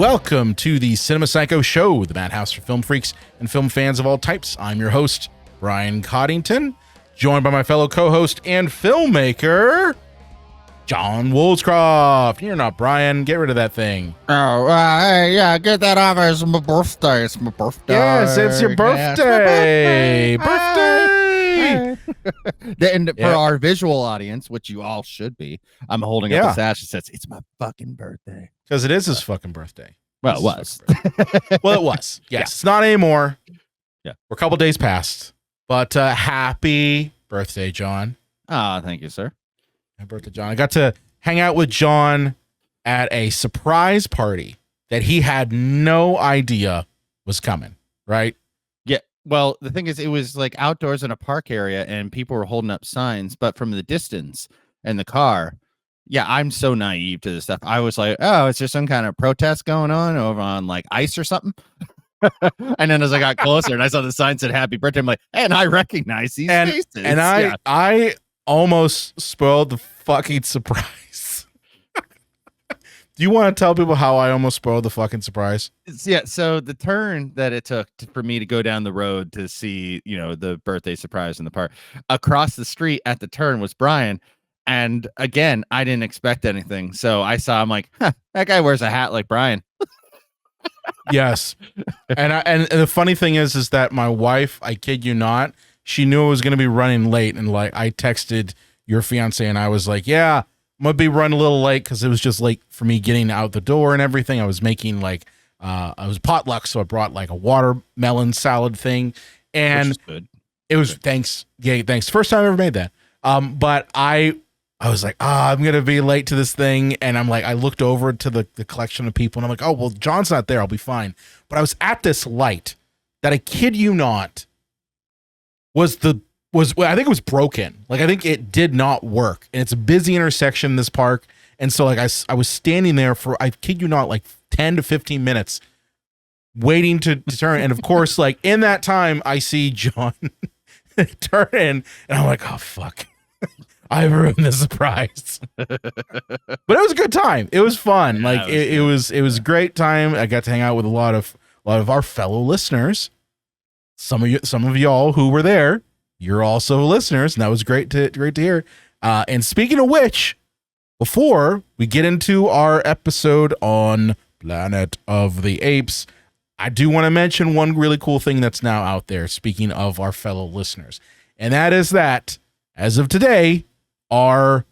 Welcome to the Cinema Psycho Show, the madhouse for film freaks and film fans of all types. I'm your host, Brian Coddington, joined by my fellow co-host and filmmaker, John Woolscroft. You're not Brian. Get rid of that thing. Oh, hey, yeah, get that off. It's my birthday. It's my birthday. Yes, it's your birthday. Yes, birthday. And for our visual audience, which you all should be, I'm holding up a sash that says, it's my fucking birthday. Because it is his fucking birthday. Well, it was. Well, it was. Yes, It's not anymore. Yeah. We're a couple days past. But happy birthday, John. Oh, thank you, sir. Happy birthday, John. I got to hang out with John at a surprise party that he had no idea was coming, right? Yeah. Well, the thing is, it was like outdoors in a park area and people were holding up signs, but from the distance in the car, yeah, I'm so naive to this stuff. I was like, oh, is there some kind of protest going on over on like ice or something? And then as I got closer and I saw the sign said happy birthday, I'm like, and I recognize these faces. And I almost spoiled the fucking surprise. Do you want to tell people how I almost spoiled the fucking surprise? Yeah, so the turn that it took for me to go down the road to see, the birthday surprise in the park, across the street at the turn was Brian. And again, I didn't expect anything. So I'm like, that guy wears a hat like Brian. Yes. And the funny thing is that my wife, I kid you not, she knew I was going to be running late. And like, I texted your fiance and I was like, yeah, I'm going to be running a little late because it was just late for me getting out the door and everything. I was making I was potluck. So I brought like a watermelon salad thing. And it was, thanks. Yeah, thanks. First time I ever made that. But I was like, I'm going to be late to this thing. And I'm like, I looked over to the collection of people and I'm like, oh, well, John's not there. I'll be fine. But I was at this light that I kid you not I think it was broken. Like, I think it did not work. And it's a busy intersection in this park. And so like I was standing there for, I kid you not, like 10 to 15 minutes waiting to turn. And of course, like in that time I see John turn in and I'm like, oh, fuck. I ruined the surprise. But it was a good time. It was fun. Like it was a great time. I got to hang out with a lot of our fellow listeners. Some of y'all who were there, you're also listeners, and that was great to hear. And speaking of which, before we get into our episode on Planet of the Apes, I do want to mention one really cool thing that's now out there, speaking of our fellow listeners. And that is that, as of today, our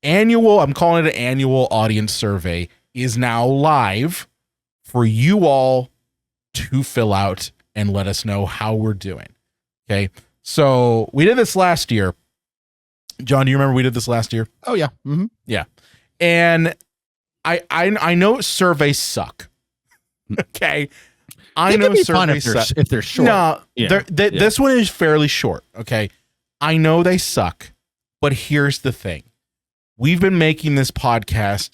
annual, I'm calling it an annual audience survey, is now live for you all to fill out and let us know how we're doing. Okay. So we did this last year. John, do you remember we did this last year? Oh yeah. Mm-hmm. Yeah. And I know surveys suck. Okay. I know surveys suck. If they're short. No, this one is fairly short. Okay. I know they suck. But here's the thing. We've been making this podcast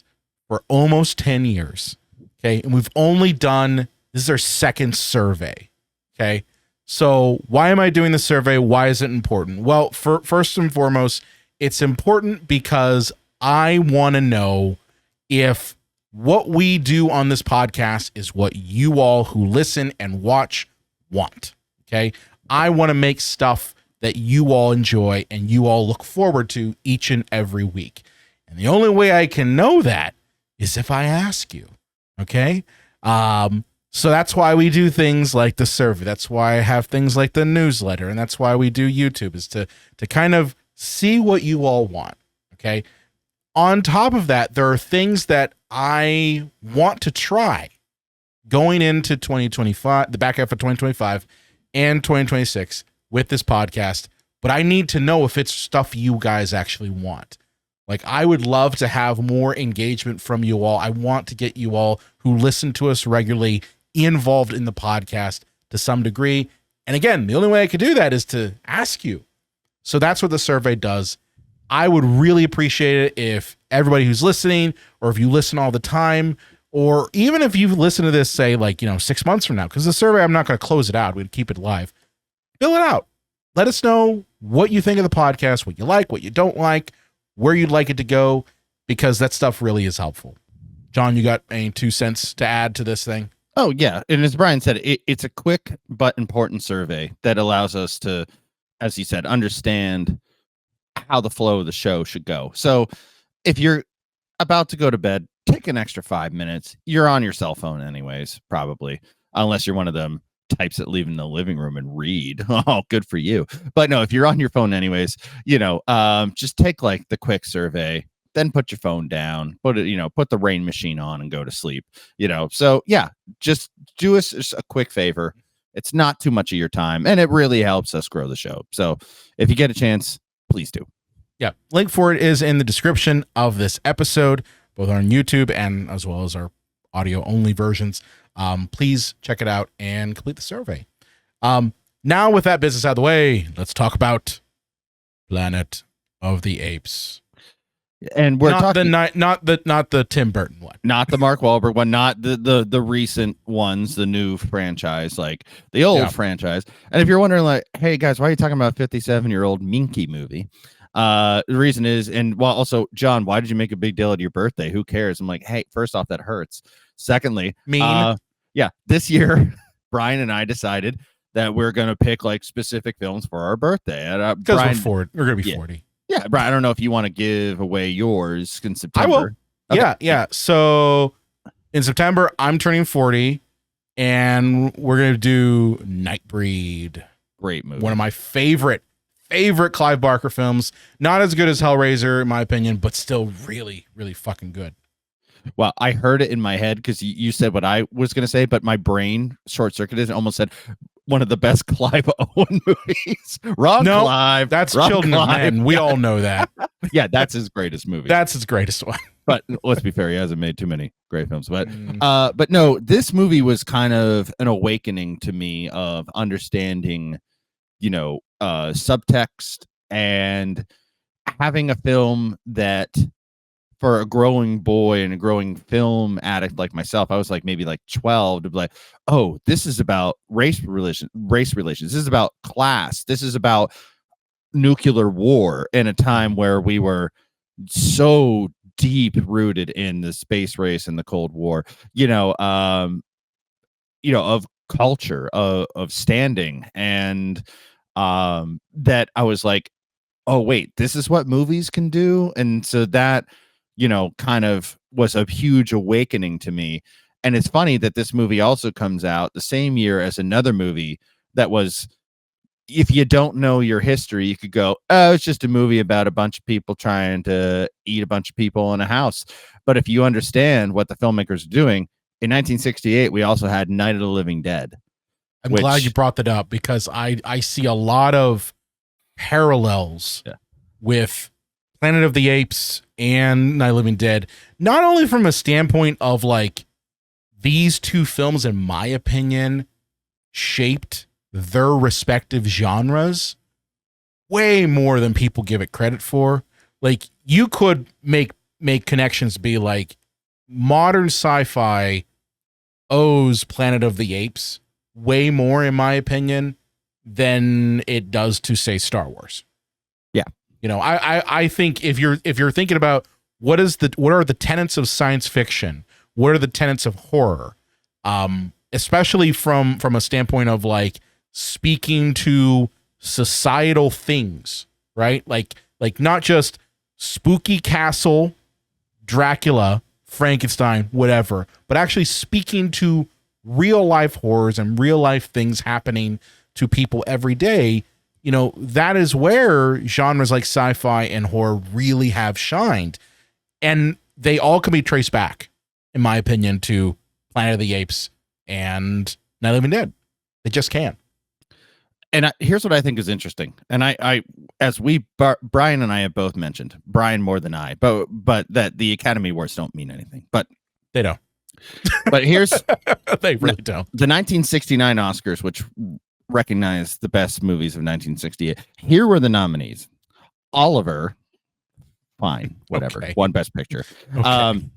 for almost 10 years. Okay. And we've only done, this is our second survey. Okay. So why am I doing the survey? Why is it important? Well, first and foremost, it's important because I want to know if what we do on this podcast is what you all who listen and watch want. Okay. I want to make stuff that you all enjoy and you all look forward to each and every week. And the only way I can know that is if I ask you. Okay. So that's why we do things like the survey. That's why I have things like the newsletter. And that's why we do YouTube, is to kind of see what you all want. Okay. On top of that, there are things that I want to try going into 2025, the back half of 2025 and 2026 with this podcast, but I need to know if it's stuff you guys actually want. Like, I would love to have more engagement from you all. I want to get you all who listen to us regularly involved in the podcast to some degree. And again, the only way I could do that is to ask you. So that's what the survey does. I would really appreciate it if everybody who's listening, or if you listen all the time, or even if you've listened to this, say 6 months from now, because the survey, I'm not going to close it out. We'd keep it live. Fill it out. Let us know what you think of the podcast, what you like, what you don't like, where you'd like it to go, because that stuff really is helpful. John, you got any 2 cents to add to this thing? Oh, yeah. And as Brian said, it's a quick but important survey that allows us to, as he said, understand how the flow of the show should go. So if you're about to go to bed, take an extra 5 minutes. You're on your cell phone anyways, probably, unless you're one of them types that leave in the living room and read. Oh, good for you. But no, if you're on your phone anyways, just take like the quick survey, then put your phone down, put the rain machine on and go to sleep, So yeah, just do us a quick favor. It's not too much of your time and it really helps us grow the show. So if you get a chance, please do. Yeah. Link for it is in the description of this episode, both on YouTube and as well as our audio only versions. Please check it out and complete the survey. Now with that business out of the way, let's talk about Planet of the Apes. And we're talking not the Tim Burton one, not the Mark Wahlberg one, not the recent ones, the new franchise, like the old franchise. And if you're wondering, like, hey guys, why are you talking about a 57-year-old Minky movie? The reason is, and well, also, John, why did you make a big deal at your birthday? Who cares? I'm like, hey, first off, that hurts. Secondly, this year, Brian and I decided that we're gonna pick like specific films for our birthday. And because we're gonna be 40. Yeah, Brian, I don't know if you want to give away yours in September. I will. Okay. Yeah. So in September, I'm turning 40, and we're gonna do Nightbreed. Great movie. One of my favorite Clive Barker films. Not as good as Hellraiser, in my opinion, but still really, really fucking good. Well, I heard it in my head because you said what I was gonna say, but my brain short-circuited and almost said one of the best Clive Owen movies. Clive. That's Children of Men. We all know that. Yeah, that's his greatest movie. That's his greatest one. But let's be fair, he hasn't made too many great films. But no, this movie was kind of an awakening to me of understanding, subtext and having a film that, for a growing boy and a growing film addict like myself, I was like maybe like 12 to be like, oh, this is about race relations. This is about class. This is about nuclear war in a time where we were so deep rooted in the space race and the Cold War, of culture, of standing. And that I was like, oh, wait, this is what movies can do. And so that, kind of was a huge awakening to me. And it's funny that this movie also comes out the same year as another movie that was, if you don't know your history, you could go, oh, it's just a movie about a bunch of people trying to eat a bunch of people in a house. But if you understand what the filmmakers are doing, in 1968, we also had Night of the Living Dead. I'm glad you brought that up because I see a lot of parallels with Planet of the Apes and Night of the Living Dead, not only from a standpoint of like these two films, in my opinion, shaped their respective genres way more than people give it credit for. Like, you could make connections, be like, modern sci-fi owes Planet of the Apes way more, in my opinion, than it does to, say, Star Wars. Yeah. I think if you're thinking about what are the tenets of science fiction, what are the tenets of horror, especially from a standpoint of like speaking to societal things, right? Like not just spooky castle, Dracula, Frankenstein, whatever, but actually speaking to real life horrors and real life things happening to people every day. That is where genres like sci-fi and horror really have shined. And they all can be traced back, in my opinion, to Planet of the Apes and Night of the Living Dead. They just can. And here's what I think is interesting. And as Brian and I have both mentioned, Brian more than I, but that the Academy Awards don't mean anything. But they don't. But here's they really don't. The 1969 Oscars, which recognize the best movies of 1968. Here were the nominees: Oliver, fine, whatever, okay. One Best Picture. Okay.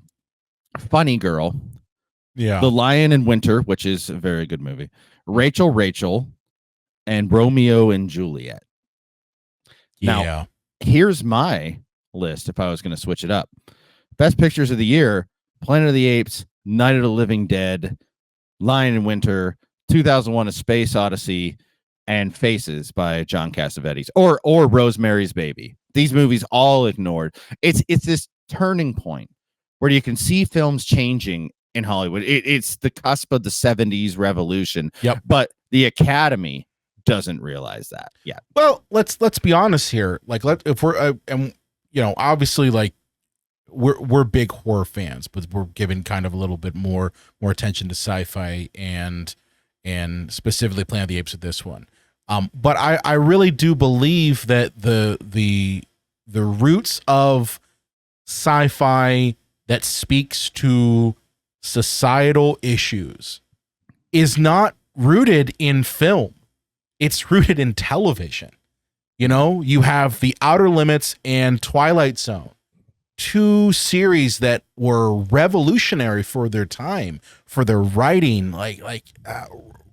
Funny Girl, yeah, The Lion in Winter, which is a very good movie. Rachel, and Romeo and Juliet. Yeah. Now, here's my list if I was going to switch it up. Best Pictures of the Year: Planet of the Apes, Night of the Living Dead, Lion in Winter, 2001: A Space Odyssey, and Faces by John Cassavetes, or Rosemary's Baby. These movies all ignored. It's this turning point where you can see films changing in Hollywood. It's the cusp of the 70s revolution. Yep. But the Academy doesn't realize that yet. Well, let's be honest here. Like, if we're and you know, obviously, like we're big horror fans, but we're giving kind of a little bit more attention to sci-fi and specifically Planet of the Apes with this one. But I really do believe that the roots of sci-fi that speaks to societal issues is not rooted in film. It's rooted in television. You know, you have The Outer Limits and Twilight Zone, two series that were revolutionary for their time, for their writing, like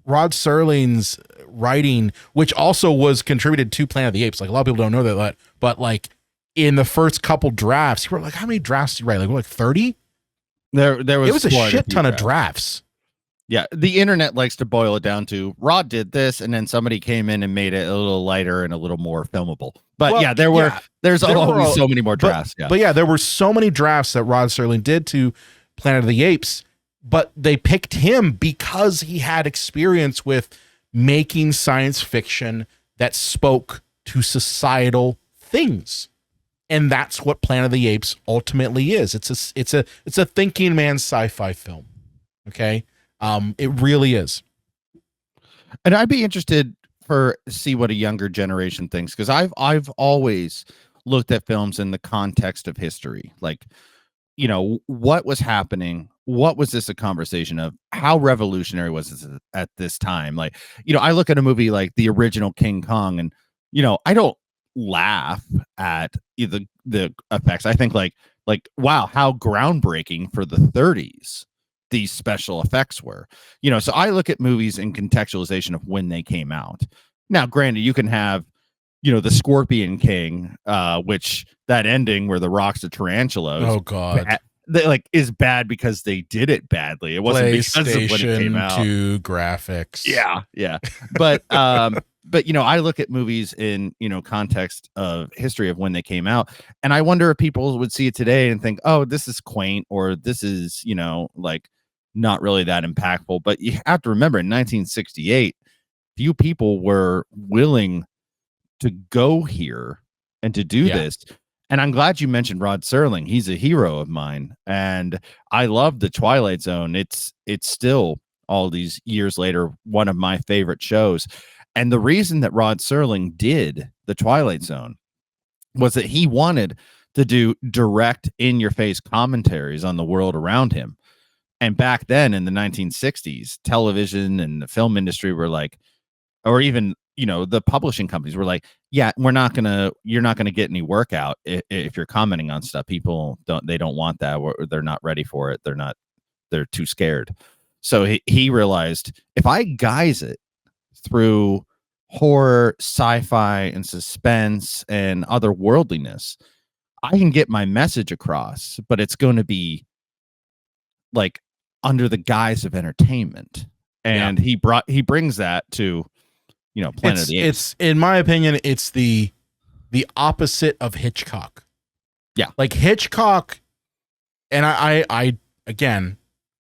Rod Serling's writing, which also was contributed to Planet of the Apes. Like, a lot of people don't know that, but like in the first couple drafts, he wrote like, how many drafts did he write? Like 30? There was, it was a shit ton of drafts. Yeah, the internet likes to boil it down to Rod did this, and then somebody came in and made it a little lighter and a little more filmable. But well, there's always so many more drafts. But yeah, there were so many drafts that Rod Serling did to Planet of the Apes, but they picked him because he had experience with making science fiction that spoke to societal things. And that's what Planet of the Apes ultimately is. It's a thinking man's sci-fi film. Okay? It really is. And I'd be interested to see what a younger generation thinks, because I've always looked at films in the context of history. Like, you know, what was happening? What was this a conversation of? How revolutionary was this at this time? Like, you know, I look at a movie like the original King Kong, and, you know, I don't laugh at the effects. I think like, wow, how groundbreaking for the 30s these special effects were, you know. So I look at movies in contextualization of when they came out. Now, granted, you can have, you know, the Scorpion King, which that ending where the Rock's a tarantula. Oh God. Like is bad because they did it badly. It wasn't because of when it came out. PlayStation 2 graphics. Yeah. But you know, I look at movies in, you know, context of history of when they came out, and I wonder if people would see it today and think, oh, this is quaint, or this is, you know, like not really that impactful. But you have to remember, in 1968, few people were willing to go here and to do this. And I'm glad you mentioned Rod Serling. He's a hero of mine, and I love The Twilight Zone. It's still, all these years later, one of my favorite shows. And the reason that Rod Serling did The Twilight Zone was that he wanted to do direct, in-your-face commentaries on the world around him. And back then in the 1960s, television and the film industry were like, or even, you know, the publishing companies were like, yeah, you're not gonna get any work out if you're commenting on stuff. People don't want that, or they're not ready for it. They're too scared. So he realized, if I guise it through horror, sci-fi, and suspense and otherworldliness, I can get my message across, but it's going to be like under the guise of entertainment. And he brings that to, you know, Planet of the Apes. It's, in my opinion, it's the opposite of Hitchcock. Yeah. Like Hitchcock, and I again,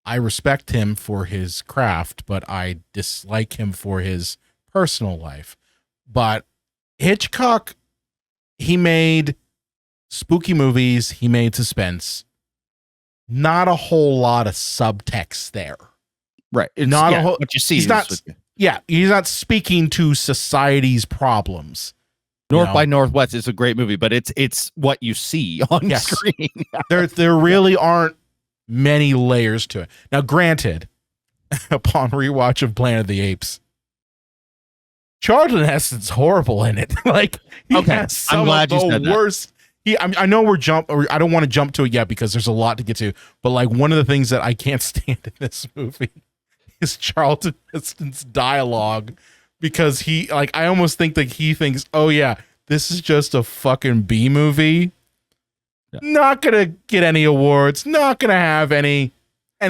I respect him for his craft, but I dislike him for his personal life. But Hitchcock, he made spooky movies, he made suspense. Not a whole lot of subtext there. Right. It's not a whole, what you see. He's not speaking to society's problems. North by Northwest is a great movie, but it's what you see on screen. There really aren't many layers to it. Now, granted, upon rewatch of Planet of the Apes, Charlton Heston's horrible in it. Like, he has some of the worst. I know I don't want to jump to it yet because there's a lot to get to. But like, one of the things that I can't stand in this movie is Charlton Heston's dialogue, because I almost think that he thinks, oh yeah, this is just a fucking B movie. not gonna get any awards, not gonna have any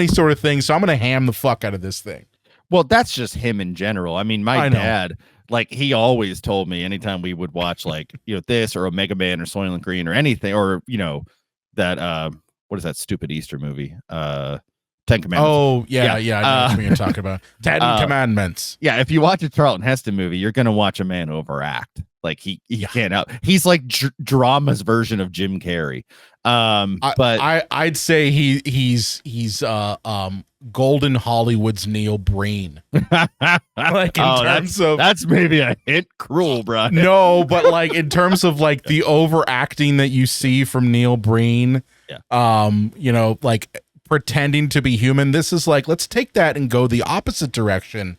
sort of thing. So I'm gonna ham the fuck out of this thing. Well, that's just him in general. I mean, my I know. dad, like, he always told me anytime we would watch, like, this or Omega Man or Soylent Green or anything, or that what is that stupid Easter movie? 10 Commandments. Oh, yeah, I know what you're talking about. 10 Commandments. Yeah, if you watch a Charlton Heston movie, you're gonna watch a man overact. Like he can't out. He's like drama's version of Jim Carrey. But I'd say he's Golden Hollywood's Neil Breen. Like in terms of that's maybe a hit cruel, bro. No, but like in terms of like the overacting that you see from Neil Breen, like pretending to be human. This is like, let's take that and go the opposite direction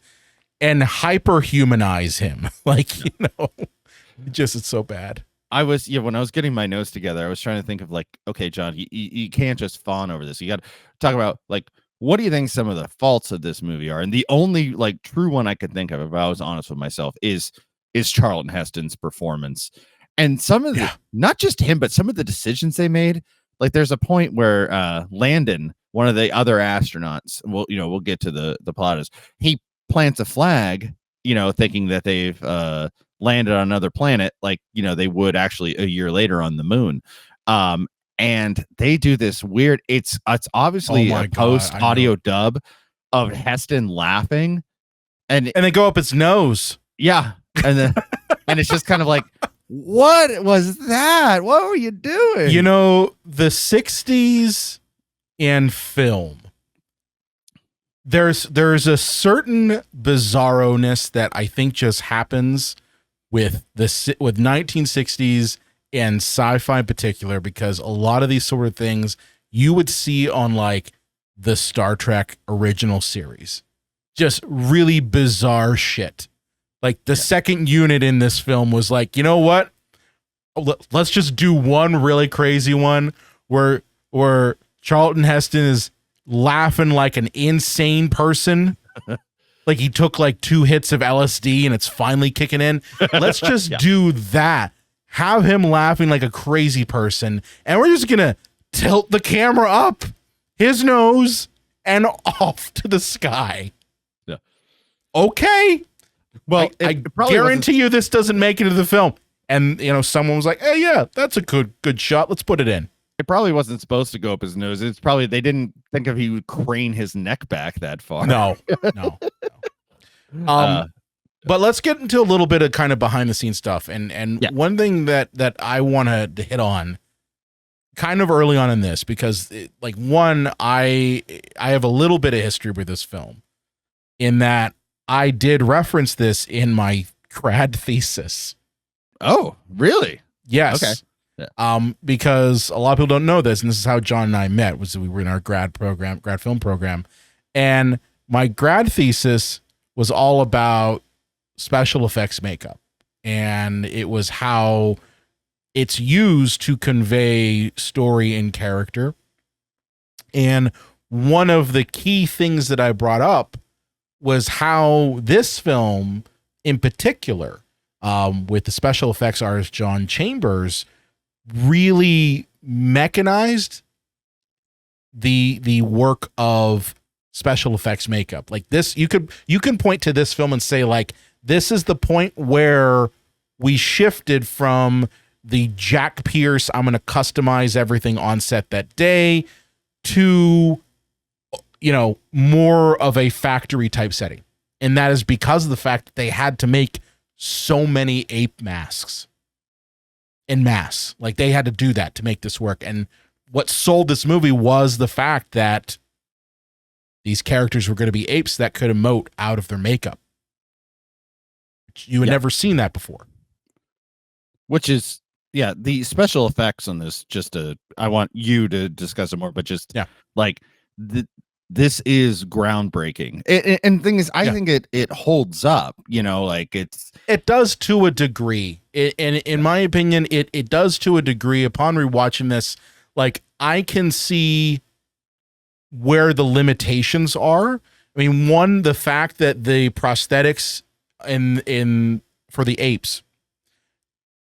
and hyper-humanize him. Like, it's so bad. I was, when I was getting my notes together, I was trying to think of like, okay, John, you can't just fawn over this. You got to talk about like, what do you think some of the faults of this movie are? And the only like true one I could think of, if I was honest with myself, is Charlton Heston's performance. And some of the, not just him, but some of the decisions they made. Like there's a point where Landon, one of the other astronauts, we'll get to the plot, is he plants a flag, thinking that they've landed on another planet, like they would actually a year later on the moon. And they do this weird, it's obviously a post audio dub of Heston laughing, and they go up his nose. Yeah. And then and it's just kind of like, what was that? What were you doing? The 60s and film, there's a certain bizarroness that I think just happens with 1960s and sci-fi in particular, because a lot of these sort of things you would see on like the Star Trek original series, just really bizarre shit. Like the second unit in this film was like, you know what? Let's just do one really crazy one where Charlton Heston is laughing like an insane person. Like he took like 2 hits of LSD and it's finally kicking in. Let's just do that. Have him laughing like a crazy person. And we're just going to tilt the camera up his nose and off to the sky. Yeah. Okay. Well, I guarantee you this doesn't make it into the film. And, someone was like, hey, yeah, that's a good shot. Let's put it in. It probably wasn't supposed to go up his nose. It's probably, they didn't think of he would crane his neck back that far. No. But let's get into a little bit of kind of behind the scenes stuff. And one thing that I want to hit on kind of early on in this, because I have a little bit of history with this film, in that I did reference this in my grad thesis. Oh, really? Yes. Okay. Yeah. Because a lot of people don't know this, and this is how John and I met, was we were in our grad film program. And my grad thesis was all about special effects makeup. And it was how it's used to convey story and character. And one of the key things that I brought up was how this film in particular, with the special effects artist John Chambers, really mechanized the work of special effects makeup. Like this, you can point to this film and say, like, this is the point where we shifted from the Jack Pierce, I'm going to customize everything on set that day, to more of a factory type setting. And that is because of the fact that they had to make so many ape masks en masse. Like they had to do that to make this work. And what sold this movie was the fact that these characters were going to be apes that could emote out of their makeup. You had never seen that before. Which is, the special effects on this, I want you to discuss it more, but this is groundbreaking. And the thing is, I think it holds up, it does to a degree. And in my opinion, it does to a degree. Upon rewatching this, like, I can see where the limitations are. I mean, one, the fact that the prosthetics for the apes,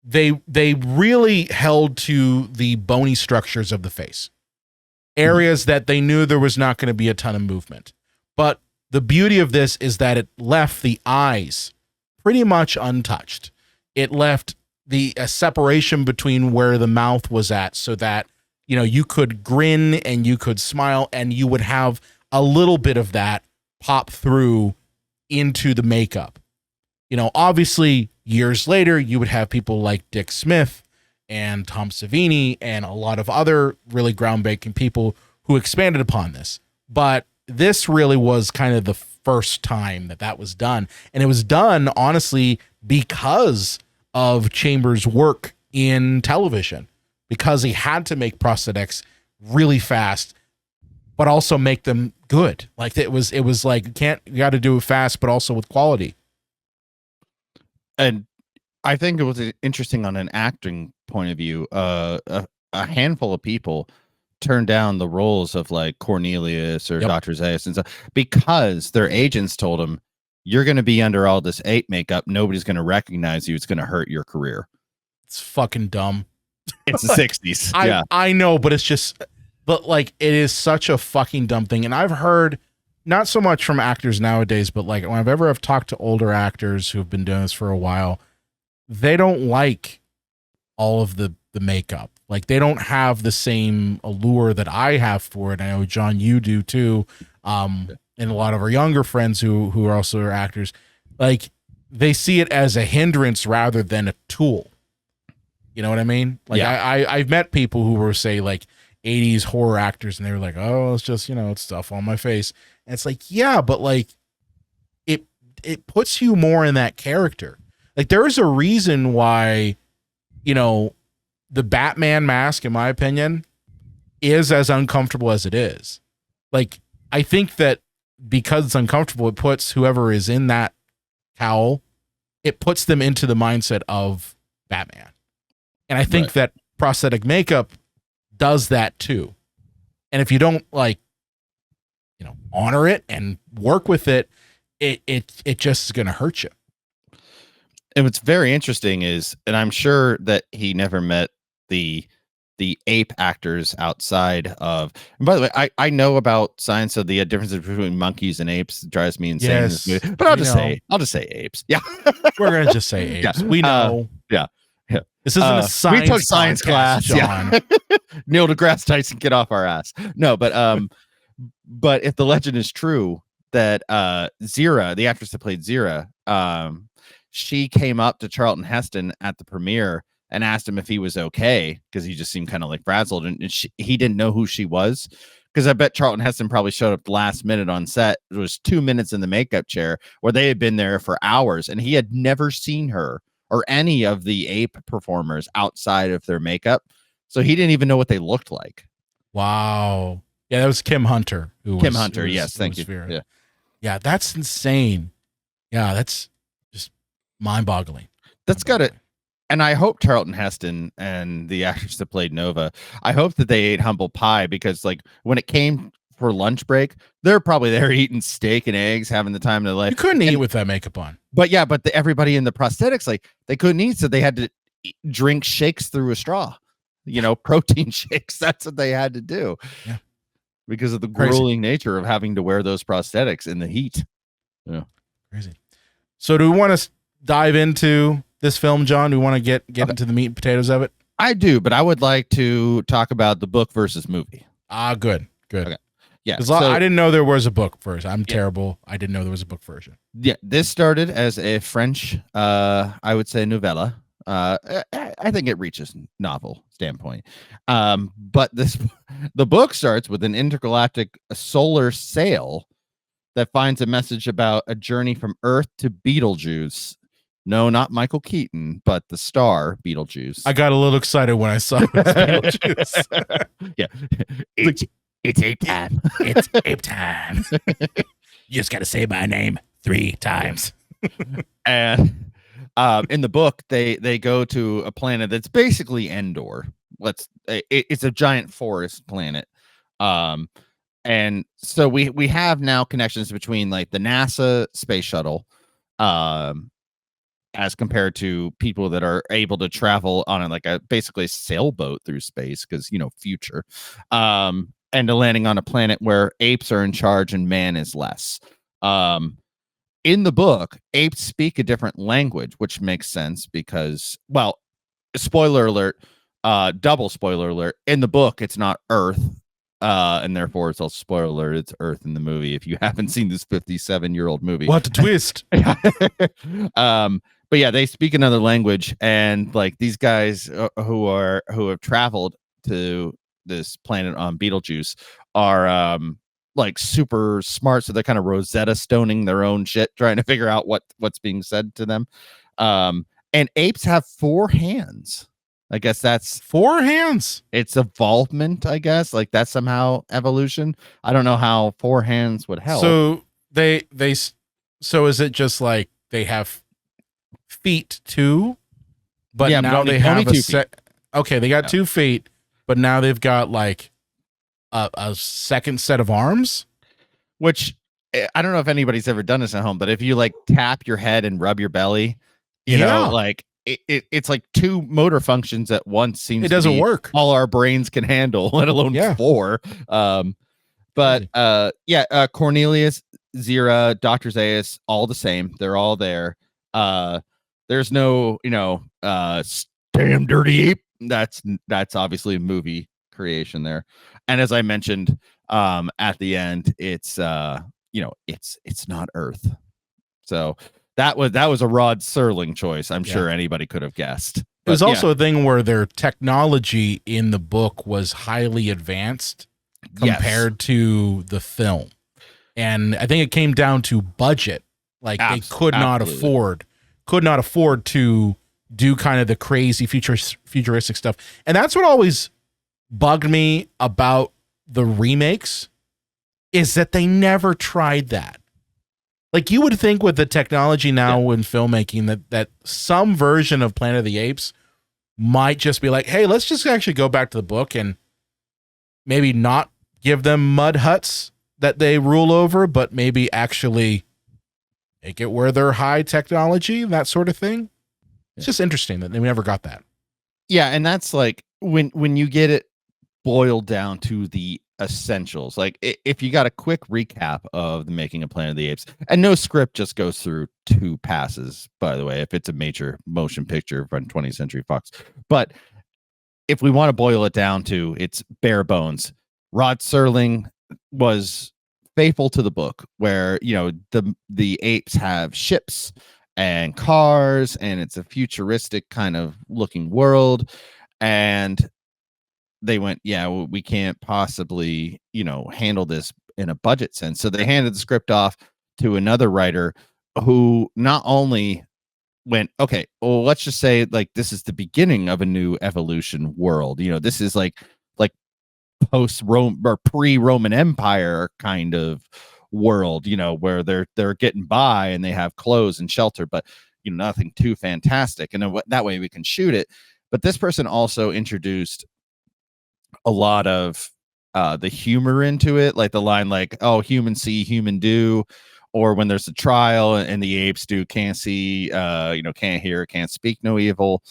they really held to the bony structures of the face, areas that they knew there was not going to be a ton of movement. But the beauty of this is that it left the eyes pretty much untouched. It left the separation between where the mouth was at, so that, you know, you could grin and you could smile and you would have a little bit of that pop through into the makeup. You know, obviously years later, you would have people like Dick Smith and Tom Savini and a lot of other really groundbreaking people who expanded upon this. But this really was kind of the first time that was done. And it was done, honestly, because of Chambers' work in television, because he had to make prosthetics really fast, but also make them good. Like it was like, you got to do it fast, but also with quality. And I think it was interesting on an acting point of view. A handful of people turned down the roles of like Cornelius or Dr. Zaius and stuff because their agents told them, you're going to be under all this ape makeup. Nobody's going to recognize you. It's going to hurt your career. It's fucking dumb. It's the 60s. I know, but it's just, but like, it is such a fucking dumb thing. And I've heard, not so much from actors nowadays, but like when I've talked to older actors who've been doing this for a while, they don't like all of the makeup. Like they don't have the same allure that I have for it. I know, John, you do too. And a lot of our younger friends who are also actors, like they see it as a hindrance rather than a tool. You know what I mean? Like I've met people who were, say, like 80s horror actors, and they were like, oh, it's just, you know, it's stuff on my face. And it's like, yeah, but like it puts you more in that character. Like there is a reason why, you know, the Batman mask, in my opinion, is as uncomfortable as it is. Like, I think that because it's uncomfortable, it puts whoever is in that cowl, it puts them into the mindset of Batman. And I think that prosthetic makeup does that too. And if you don't, like, you know, honor it and work with it, it just is going to hurt you. And what's very interesting is, and I'm sure that he never met the ape actors outside of, and by the way, I know about science of the differences between monkeys and apes. It drives me insane. Yes, in this movie. But I'll just say apes. Yeah. We're going to just say apes. Yeah. We know. Yeah. This isn't a science. We took science class, John. Yeah. Neil deGrasse Tyson, get off our ass. No, but if the legend is true that Zira, the actress that played Zira, she came up to Charlton Heston at the premiere and asked him if he was okay, because he just seemed kind of like frazzled, and he didn't know who she was, because I bet Charlton Heston probably showed up the last minute on set. It was 2 minutes in the makeup chair where they had been there for hours, and he had never seen her or any of the ape performers outside of their makeup, so he didn't even know what they looked like. Wow. Yeah, that was Kim Hunter. Yes, thank you. Yeah, that's insane. Yeah, that's just mind-boggling. That's got it. And I hope Charlton Heston and the actress that played Nova, I hope that they ate humble pie, because like when it came for lunch break, they're probably there eating steak and eggs, having the time of their life. You couldn't eat with that makeup on. But yeah, but everybody in the prosthetics, like they couldn't eat, so they had to drink shakes through a straw. You know, protein shakes. That's what they had to do. Yeah. Because of the grueling nature of having to wear those prosthetics in the heat. Yeah. Crazy. So do we want to dive into this film, John? Do we want to get into the meat and potatoes of it? I do, but I would like to talk about the book versus movie. Good. Okay. Yeah. So, I didn't know there was a book first. I'm terrible. I didn't know there was a book version. Yeah. This started as a French, I would say, novella. I think it reaches novel standpoint. But the book starts with an intergalactic solar sail that finds a message about a journey from Earth to Betelgeuse. No, not Michael Keaton, but the star Betelgeuse. I got a little excited when I saw it was Betelgeuse. Yeah. It's ape time. It's ape time. You just got to say my name 3 times. And in the book, they go to a planet that's basically Endor. It's a giant forest planet. And so we have now connections between like the NASA space shuttle, as compared to people that are able to travel on a basically sailboat through space, because future, and to landing on a planet where apes are in charge and man is less. In the book, apes speak a different language, which makes sense because, well, spoiler alert, double spoiler alert, in the book it's not Earth, and therefore it's also spoiler alert, it's Earth in the movie if you haven't seen this 57-year-old movie. What a twist. But yeah, they speak another language, and like these guys who have traveled to this planet on Beetlejuice are like super smart, so they're kind of Rosetta Stoning their own shit, trying to figure out what's being said to them. And apes have 4 hands. I guess that's 4 hands. It's evolvement, I guess. Like that's somehow evolution. I don't know how 4 hands would help. So so is it just like they have feet too? But yeah, now but they have only 2 feet. Okay, they got 2 feet, but now they've got like a second set of arms, which I don't know if anybody's ever done this at home, but if you like tap your head and rub your belly, you know, like it's like 2 motor functions at once. Seems it doesn't work. All our brains can handle, let alone 4. Cornelius, Zira, Dr. Zaius, all the same. They're all there. There's no, damn dirty ape. That's obviously a movie creation there. And as I mentioned, at the end, it's it's not Earth. So that was a Rod Serling choice. I'm sure anybody could have guessed. It was also a thing where their technology in the book was highly advanced compared to the film. And I think it came down to budget. Like they could not afford to do kind of the crazy futuristic stuff. And that's what always bugged me about the remakes, is that they never tried that. Like you would think with the technology now in filmmaking that some version of Planet of the Apes might just be like, hey, let's just actually go back to the book and maybe not give them mud huts that they rule over, but maybe actually make it where they're high technology, that sort of thing. It's just interesting that they never got that. Yeah, and that's like when you get it boiled down to the essentials. Like if you got a quick recap of the making of Planet of the Apes, and no script just goes through 2 passes, by the way, if it's a major motion picture from 20th Century Fox. But if we want to boil it down to its bare bones, Rod Serling was faithful to the book, where the apes have ships and cars, and it's a futuristic kind of looking world, and they went, we can't possibly, handle this in a budget sense. So they handed the script off to another writer who not only went, okay, well, let's just say like this is the beginning of a new evolution world. This is like post-Rome or pre-Roman Empire kind of world, where they're getting by and they have clothes and shelter, but nothing too fantastic. And then that way we can shoot it. But this person also introduced a lot of the humor into it, like the line like, oh, human see, human do, or when there's a trial and the apes do can't see, can't hear, can't speak no evil.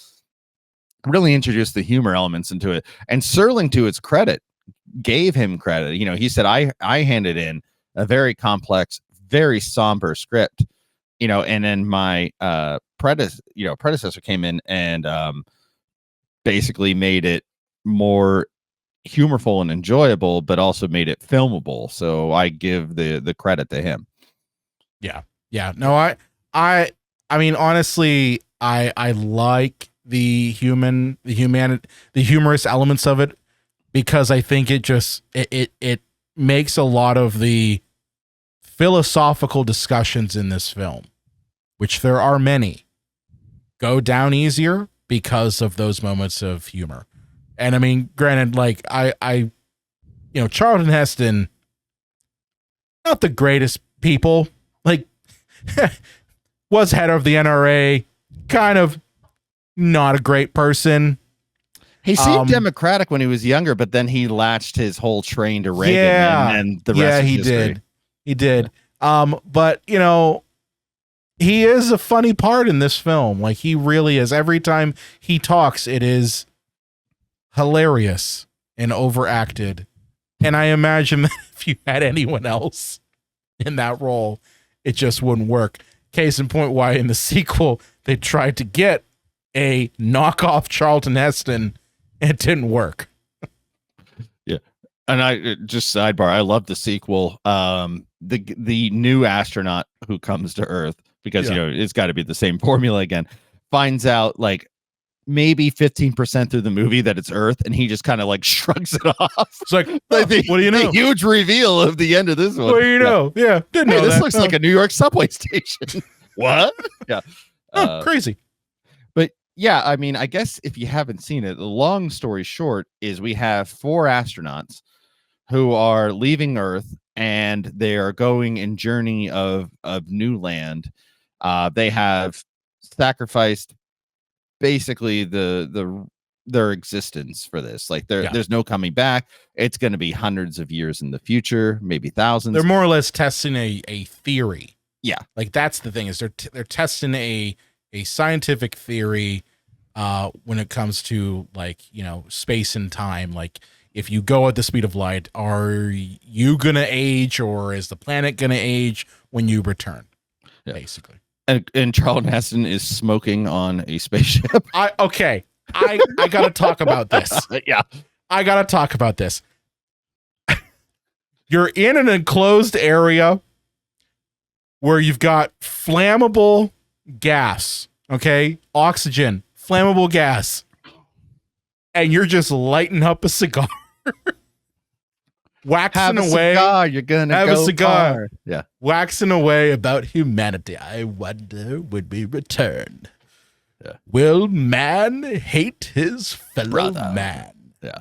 Really introduced the humor elements into it. And Serling, to its credit, gave him credit. He said, I handed in a very complex, very somber script, and then my predecessor came in and basically made it more humorful and enjoyable, but also made it filmable. So I give the credit to him. Yeah. No, I mean, honestly, I like the humorous elements of it, because I think it makes a lot of the philosophical discussions in this film, which there are many, go down easier because of those moments of humor. And I mean, granted, like I Charlton Heston, not the greatest people, like was head of the NRA, kind of not a great person. He seemed democratic when he was younger, but then he latched his whole train to Reagan, and the rest is history. He did. But he is a funny part in this film. Like, he really is. Every time he talks, it is hilarious and overacted. And I imagine that if you had anyone else in that role, it just wouldn't work. Case in point, why in the sequel they tried to get a knockoff Charlton Heston, and it didn't work. Yeah, and I just sidebar, I love the sequel. The new astronaut who comes to Earth, because you know it's got to be the same formula again, finds out like maybe 15% through the movie that it's Earth, and he just kind of like shrugs it off. It's like, what do you know? The huge reveal of the end of this one. What do you know? Yeah, didn't know this that. looks like a New York subway station. What? Yeah, crazy. But yeah, I mean, I guess if you haven't seen it, the long story short is we have 4 astronauts who are leaving Earth, and they are going in journey of new land. They have sacrificed basically their existence for this. Like there's no coming back. It's going to be hundreds of years in the future, maybe thousands. They're more or less testing a theory. Yeah, like that's the thing, is they're testing a scientific theory when it comes to, like, you know, space and time. Like, if you go at the speed of light, are you gonna age, or is the planet gonna age when you return? Basically. And Charlton Heston is smoking on a spaceship. I gotta talk about this. Yeah, I gotta talk about this. You're in an enclosed area where you've got flammable gas, okay? Oxygen, flammable gas. And you're just lighting up a cigar. Waxing away. Cigar, you're gonna have go a cigar. far. Yeah. Waxing away about humanity. I wonder when we return. Yeah. Will man hate his fellow Brother. Man? Yeah.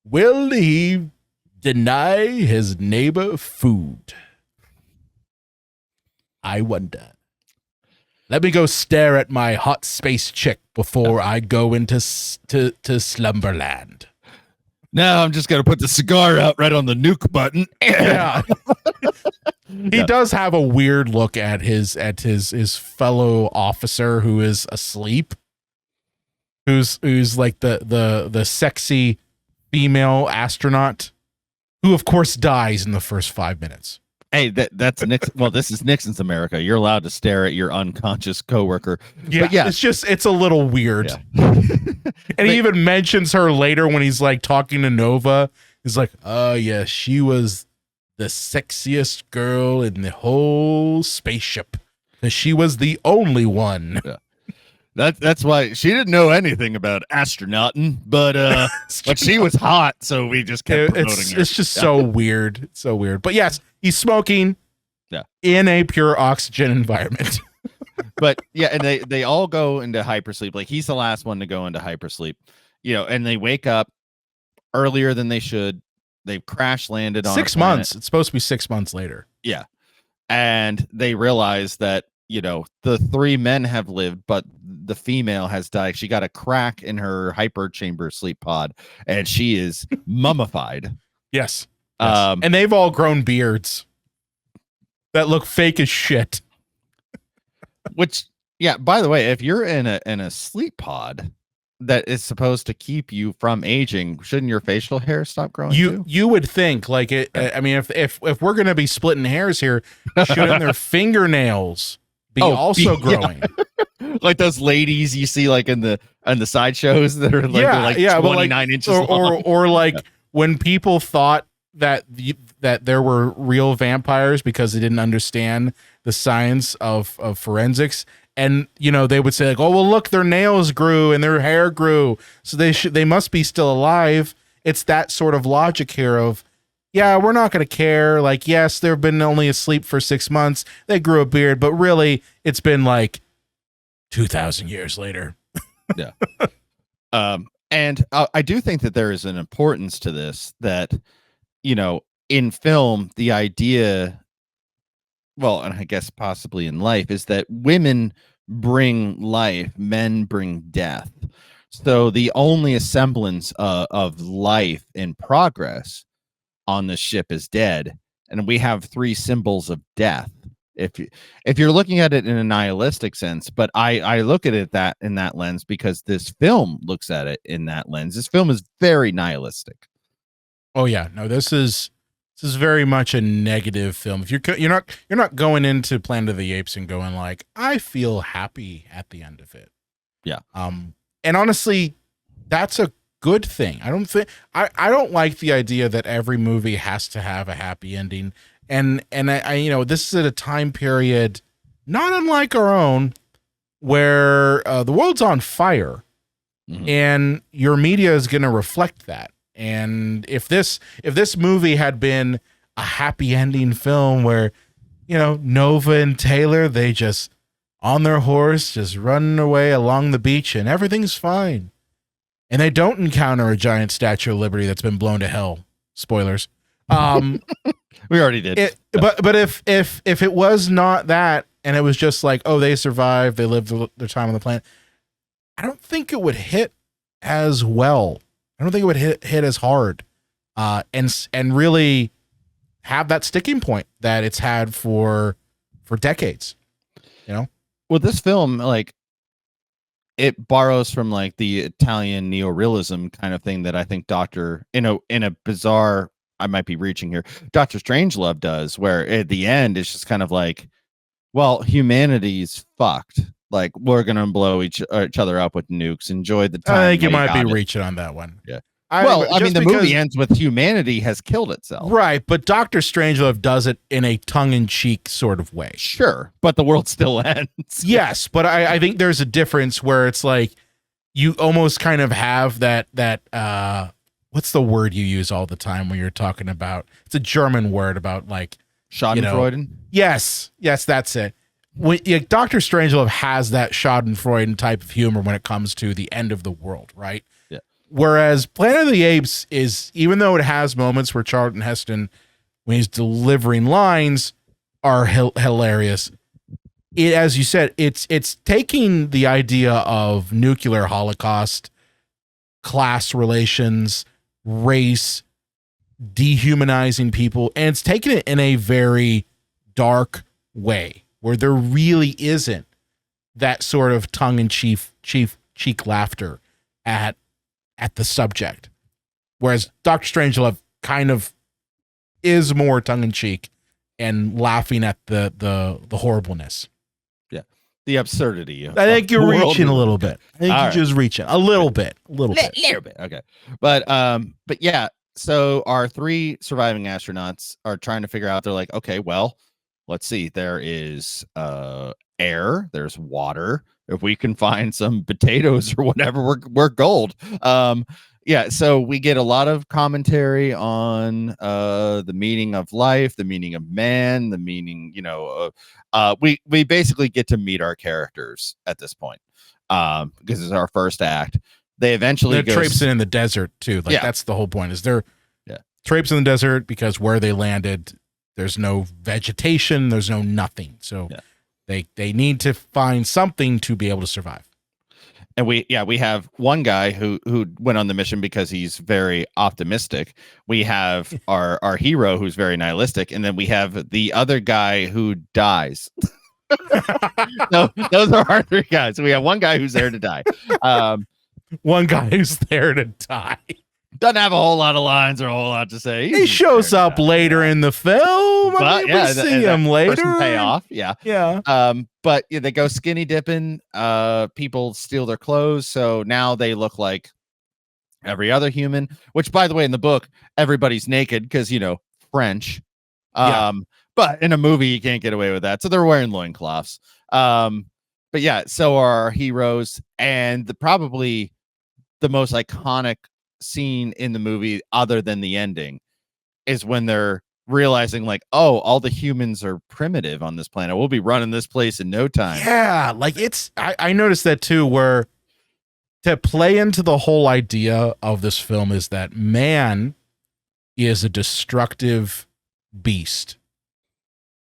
Will he deny his neighbor food? I wonder. Let me go stare at my hot space chick before I go into to Slumberland. Now I'm just gonna put the cigar out right on the nuke button. Yeah. He does have a weird look at his fellow officer who is asleep. Who's like the sexy female astronaut who of course dies in the first 5 minutes. Hey, that's Nixon. Well, this is Nixon's America. You're allowed to stare at your unconscious coworker. Yeah, but yeah, it's a little weird. Yeah. And he even mentions her later when he's like talking to Nova. He's like, "Oh yeah, she was the sexiest girl in the whole spaceship because she was the only one." Yeah. That's why she didn't know anything about astronauting, but she was hot, so we just kept promoting her. It's just so weird. It's so weird. But yes, he's smoking in a pure oxygen environment. But yeah, and they all go into hypersleep. Like, he's the last one to go into hypersleep, you know, and they wake up earlier than they should. They've crash landed on 6 months. It's supposed to be 6 months later. Yeah. And they realize that, you know, the 3 men have lived, but the female has died. She got a crack in her hyper chamber sleep pod, and she is mummified. Yes. And they've all grown beards that look fake as shit. Which, yeah, by the way, if you're in a sleep pod that is supposed to keep you from aging, shouldn't your facial hair stop growing too? You would think, like, it. I mean, if we're gonna be splitting hairs here, shouldn't their fingernails be also growing? Like those ladies you see like in the sideshows that are like, they're like 29 inches long. Or like when people thought that that there were real vampires because they didn't understand the science of forensics, and you know, they would say like, oh well, look, their nails grew and their hair grew, so they must be still alive. It's that sort of logic here of, yeah, we're not going to care. Like, yes, they've been only asleep for 6 months. They grew a beard, but really it's been like 2,000 years later. Yeah. And I do think that there is an importance to this, that, you know, in film, the idea, well, and I guess possibly in life, is that women bring life, men bring death. So the only semblance of life in progress on the ship is dead. And we have 3 symbols of death If you're looking at it in a nihilistic sense, but I look at it that in that lens because this film looks at it in that lens. This film is very nihilistic. Oh yeah, no, this is very much a negative film. If you're not going into Planet of the Apes and going like, I feel happy at the end of it. Yeah. And honestly, that's a good thing. I don't like the idea that every movie has to have a happy ending. And I this is at a time period not unlike our own where the world's on fire, and your media is going to reflect that. And if this movie had been a happy ending film where, Nova and Taylor, they just on their horse, just running away along the beach and everything's fine, and they don't encounter a giant Statue of Liberty that's been blown to hell. Spoilers. We already did. But if it was not that, and it was just like, oh, they survived, they lived their time on the planet, I don't think it would hit as well. I don't think it would hit as hard, and really have that sticking point that it's had for decades. Well, this film, like, it borrows from like the Italian neorealism kind of thing that I think in a bizarre, I might be reaching here, Dr. Strangelove does, where at the end it's just kind of like, well, humanity's fucked. Like, we're gonna blow each other up with nukes. Enjoy the time. I think you might be reaching on that one. Yeah. I mean, the movie ends with humanity has killed itself. Right, but Dr. Strangelove does it in a tongue-in-cheek sort of way. Sure, but the world still ends. Yes, but I think there's a difference where it's like you almost kind of have that what's the word you use all the time when you're talking about, it's a German word about like Schadenfreude. Yes, that's it. Dr. Strangelove has that Schadenfreude type of humor when it comes to the end of the world, right? Yeah. Whereas Planet of the Apes is, even though it has moments where Charlton Heston, when he's delivering lines, are hilarious, it, as you said, it's taking the idea of nuclear holocaust, class relations, race, dehumanizing people, and it's taking it in a very dark way where there really isn't that sort of tongue-in-cheek laughter at the subject, whereas Dr. Strangelove kind of is more tongue-in-cheek and laughing at the horribleness. Yeah, the absurdity. I think you're reaching a little bit. I think you're just reaching a little bit. Okay, but yeah. So our three surviving astronauts are trying to figure out. They're like, okay, well, let's see. There is air. There's water. If we can find some potatoes or whatever, we're gold. Yeah. So we get a lot of commentary on the meaning of life, the meaning of man, the meaning. We basically get to meet our characters at this point because it's our first act. They eventually they're traipsing in the desert too. Like that's the whole point. Is they're traipsing in the desert because where they landed, there's no vegetation, there's no nothing. So they need to find something to be able to survive. And we have one guy who went on the mission because he's very optimistic. We have our hero who's very nihilistic, and then we have the other guy who dies. No, those are our three guys. So we have one guy who's there to die. One guy who's there to die. Doesn't have a whole lot of lines or a whole lot to say. He shows up later in the film. But we see him later. Payoff. Yeah. But they go skinny dipping. People steal their clothes, so now they look like every other human. Which, by the way, in the book, everybody's naked because French. But in a movie, you can't get away with that. So they're wearing loincloths. But yeah, so are our heroes, and probably the most iconic scene in the movie, other than the ending, is when they're realizing like, oh, all the humans are primitive on this planet. We'll be running this place in no time. Yeah, like I noticed that too, where to play into the whole idea of this film is that man is a destructive beast.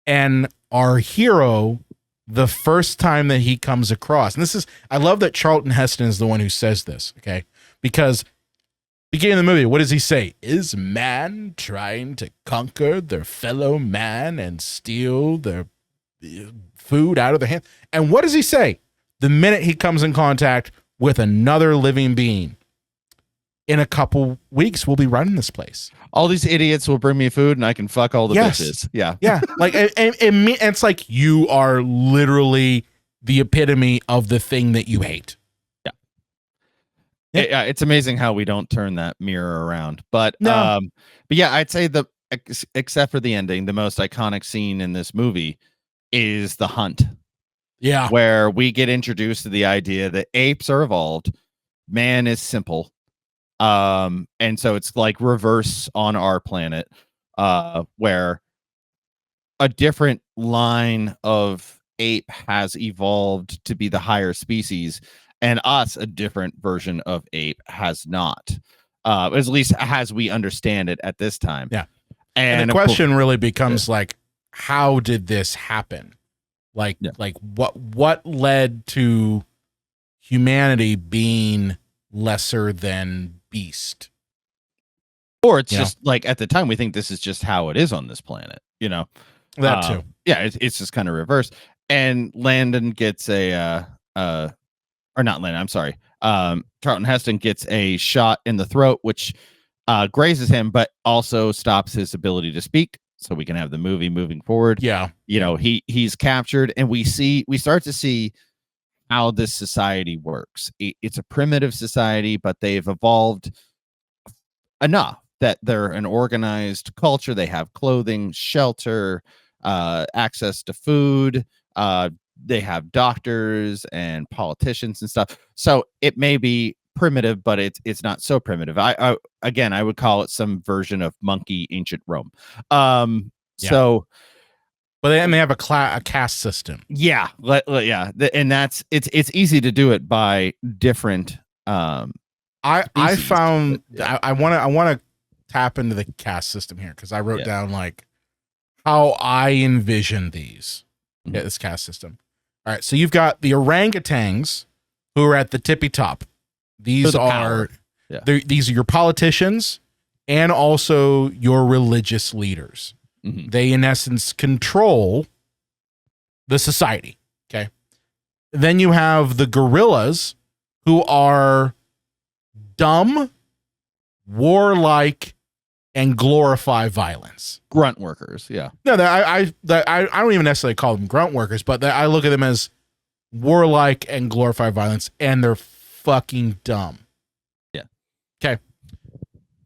And our hero, the first time that he comes across, and I love that Charlton Heston is the one who says this, okay? Because beginning of the movie, what does he say? Is man trying to conquer their fellow man and steal their food out of their hand. And what does he say? The minute he comes in contact with another living being, in a couple weeks, we'll be running this place. All these idiots will bring me food and I can fuck all the bitches. Yeah. Yeah. Like, and it's like you are literally the epitome of the thing that you hate. Yeah. It's amazing how we don't turn that mirror around. But yeah, I'd say except for the ending, the most iconic scene in this movie is the hunt. Yeah. Where we get introduced to the idea that apes are evolved, man is simple. And so it's like reverse on our planet, where a different line of ape has evolved to be the higher species, and us, a different version of ape, has not. At least as we understand it at this time. Yeah. And the question really becomes like, how did this happen? Like what led to humanity being lesser than beast? Or it's just like, at the time we think this is just how it is on this planet, that too. Yeah, it's just kind of reversed. And Landon gets or not Landon, I'm sorry, Charlton Heston gets a shot in the throat, which grazes him but also stops his ability to speak, so we can have the movie moving forward. He's captured, and we start to see how this society works. It's a primitive society, but they've evolved enough that they're an organized culture. They have clothing, shelter, access to food. They have doctors and politicians and stuff. So it may be primitive, but it's not so primitive. I would call it some version of monkey ancient Rome. So. But they have a caste system. Yeah, and it's easy to do it by different. I found I want to tap into the caste system here, because I wrote down like how I envision these. This caste system. All right, so you've got the orangutans who are at the tippy top. These are these are your politicians and also your religious leaders. Mm-hmm. They, in essence, control the society. Okay. Then you have the gorillas, who are dumb, warlike, and glorify violence. Grunt workers. Yeah. No, I don't even necessarily call them grunt workers, but I look at them as warlike and glorify violence, and they're fucking dumb. Yeah. Okay.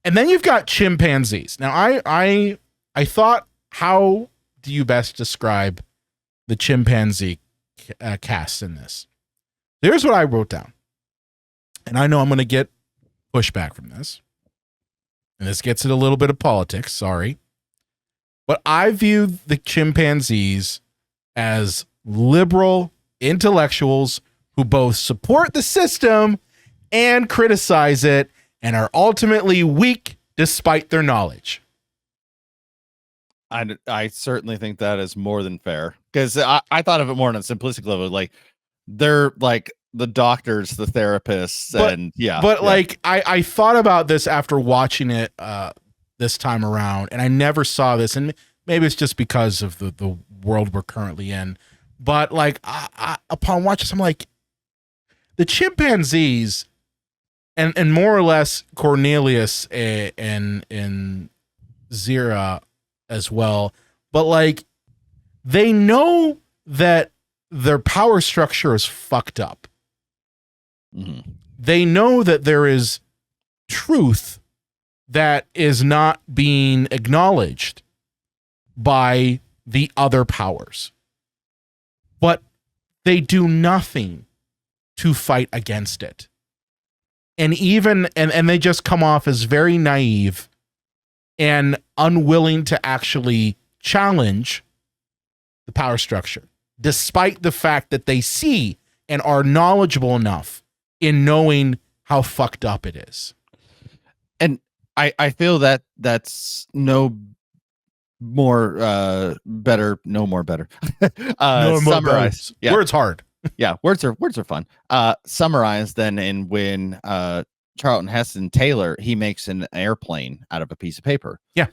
And then you've got chimpanzees. Now, I thought, how do you best describe the chimpanzee cast in this? Here's what I wrote down. And I know I'm going to get pushback from this. And this gets at a little bit of politics, sorry. But I view the chimpanzees as liberal intellectuals who both support the system and criticize it, and are ultimately weak despite their knowledge. I certainly think that is more than fair, because I thought of it more on a simplistic level. Like, they're like the doctors, the therapists, Like, I thought about this after watching it this time around, and I never saw this, and maybe it's just because of the world we're currently in. But like, upon watching this, I'm like, the chimpanzees, and more or less Cornelius and Zira as well, but like, they know that their power structure is fucked up. Mm-hmm. They know that there is truth that is not being acknowledged by the other powers, but they do nothing to fight against it. And they just come off as very naive and unwilling to actually challenge the power structure, despite the fact that they see and are knowledgeable enough in knowing how fucked up it is. And I feel that that's no more better. Summarized. Yeah. Words hard. Yeah, words are fun. Summarized then in when Charlton Heston Taylor, he makes an airplane out of a piece of paper. Yeah.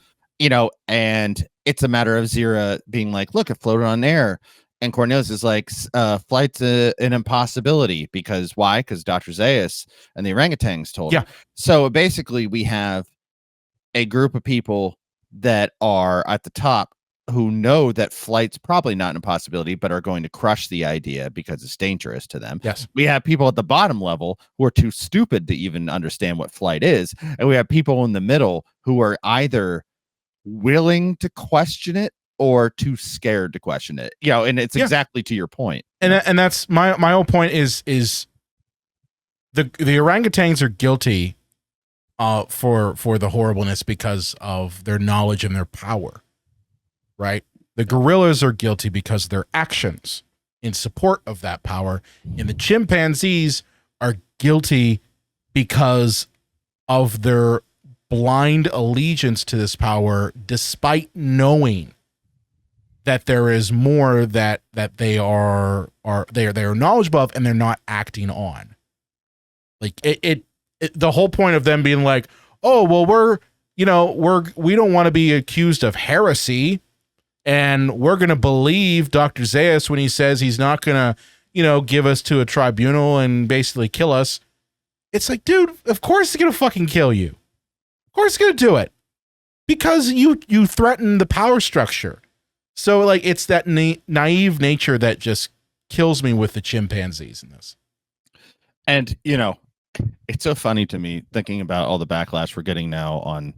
And it's a matter of Zira being like, look, it floated on air. And Cornelius is like, flight's an impossibility because why? Because Dr. Zaius and the orangutans told him. So basically, we have a group of people that are at the top who know that flight's probably not an impossibility, but are going to crush the idea because it's dangerous to them. Yes. We have people at the bottom level who are too stupid to even understand what flight is. And we have people in the middle who are either willing to question it or too scared to question it. You know, and it's exactly to your point. And that's my whole point is the orangutans are guilty for the horribleness because of their knowledge and their power. Right? The gorillas are guilty because of their actions in support of that power. And the chimpanzees are guilty because of their blind allegiance to this power, despite knowing that there is more that they are knowledgeable of and they're not acting on. Like it the whole point of them being like, oh, well, we don't want to be accused of heresy. And we're going to believe Dr. Zaius when he says he's not going to, give us to a tribunal and basically kill us. It's like, dude, of course he's going to fucking kill you. Of course he's going to do it. Because you threaten the power structure. So, like, it's that naive nature that just kills me with the chimpanzees in this. And, it's so funny to me thinking about all the backlash we're getting now on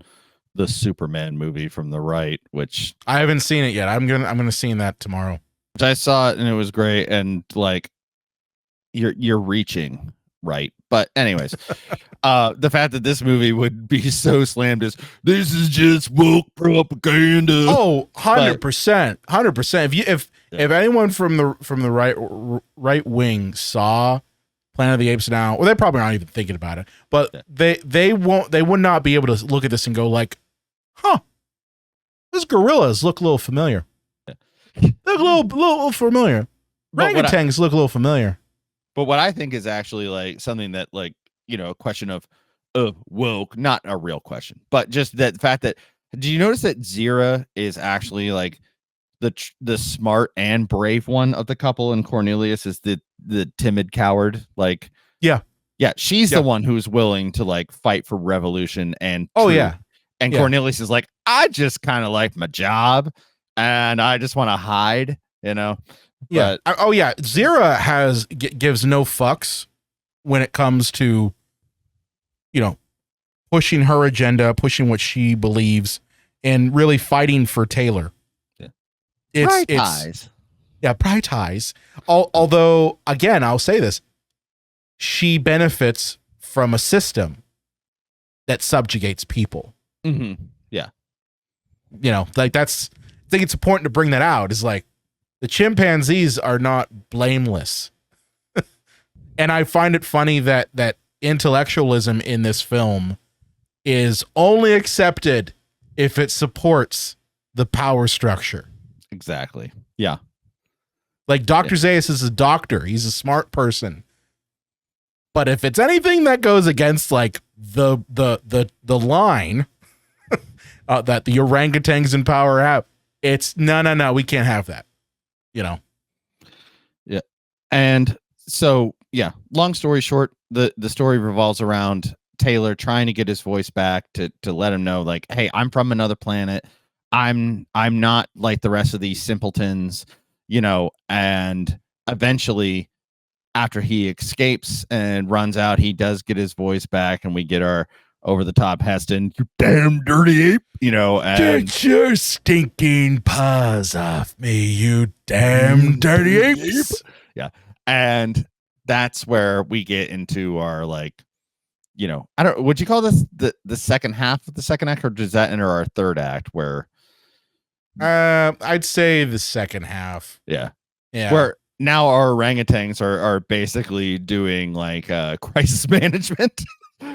the Superman movie from the right, which I haven't seen it yet. I'm gonna see that tomorrow. Which I saw it and it was great, and like you're reaching right. But anyways, the fact that this movie would be so slammed as this is just woke propaganda. Oh, 100%. 100%. If anyone from the right wing saw Planet of the Apes now, well, they're probably not even thinking about it, but they would not be able to look at this and go like, huh, those gorillas look a little familiar. They look a little familiar. Orangutans look a little familiar. But what I think is actually like something that like, a question of woke, not a real question, but just that fact that, do you notice that Zira is actually like the smart and brave one of the couple, and Cornelius is the timid coward? Like, yeah, she's the one who's willing to like fight for revolution and truth. And Cornelius is like, I just kind of like my job and I just want to hide, But, Zira gives no fucks when it comes to, pushing her agenda, pushing what she believes, and really fighting for Taylor. It's pride ties. Although, again, I'll say this, she benefits from a system that subjugates people. Mm-hmm. Yeah. Like I think it's important to bring that out, is like the chimpanzees are not blameless. And I find it funny that intellectualism in this film is only accepted if it supports the power structure. Exactly. Yeah. Like Dr. Zaius is a doctor. He's a smart person. But if it's anything that goes against like the line that the orangutans in power have, it's no, we can't have that. Yeah. And so, long story short, the story revolves around Taylor trying to get his voice back to let him know, like, hey, I'm from another planet. I'm not like the rest of these simpletons, and eventually after he escapes and runs out, he does get his voice back, and we get our over the top Heston, you damn dirty ape, and get your stinking paws off me, you damn dirty apes. Yeah. And that's where we get into our like, would you call this the second half of the second act, or does that enter our third act where I'd say the second half. Yeah. Where now our orangutans are basically doing like crisis management.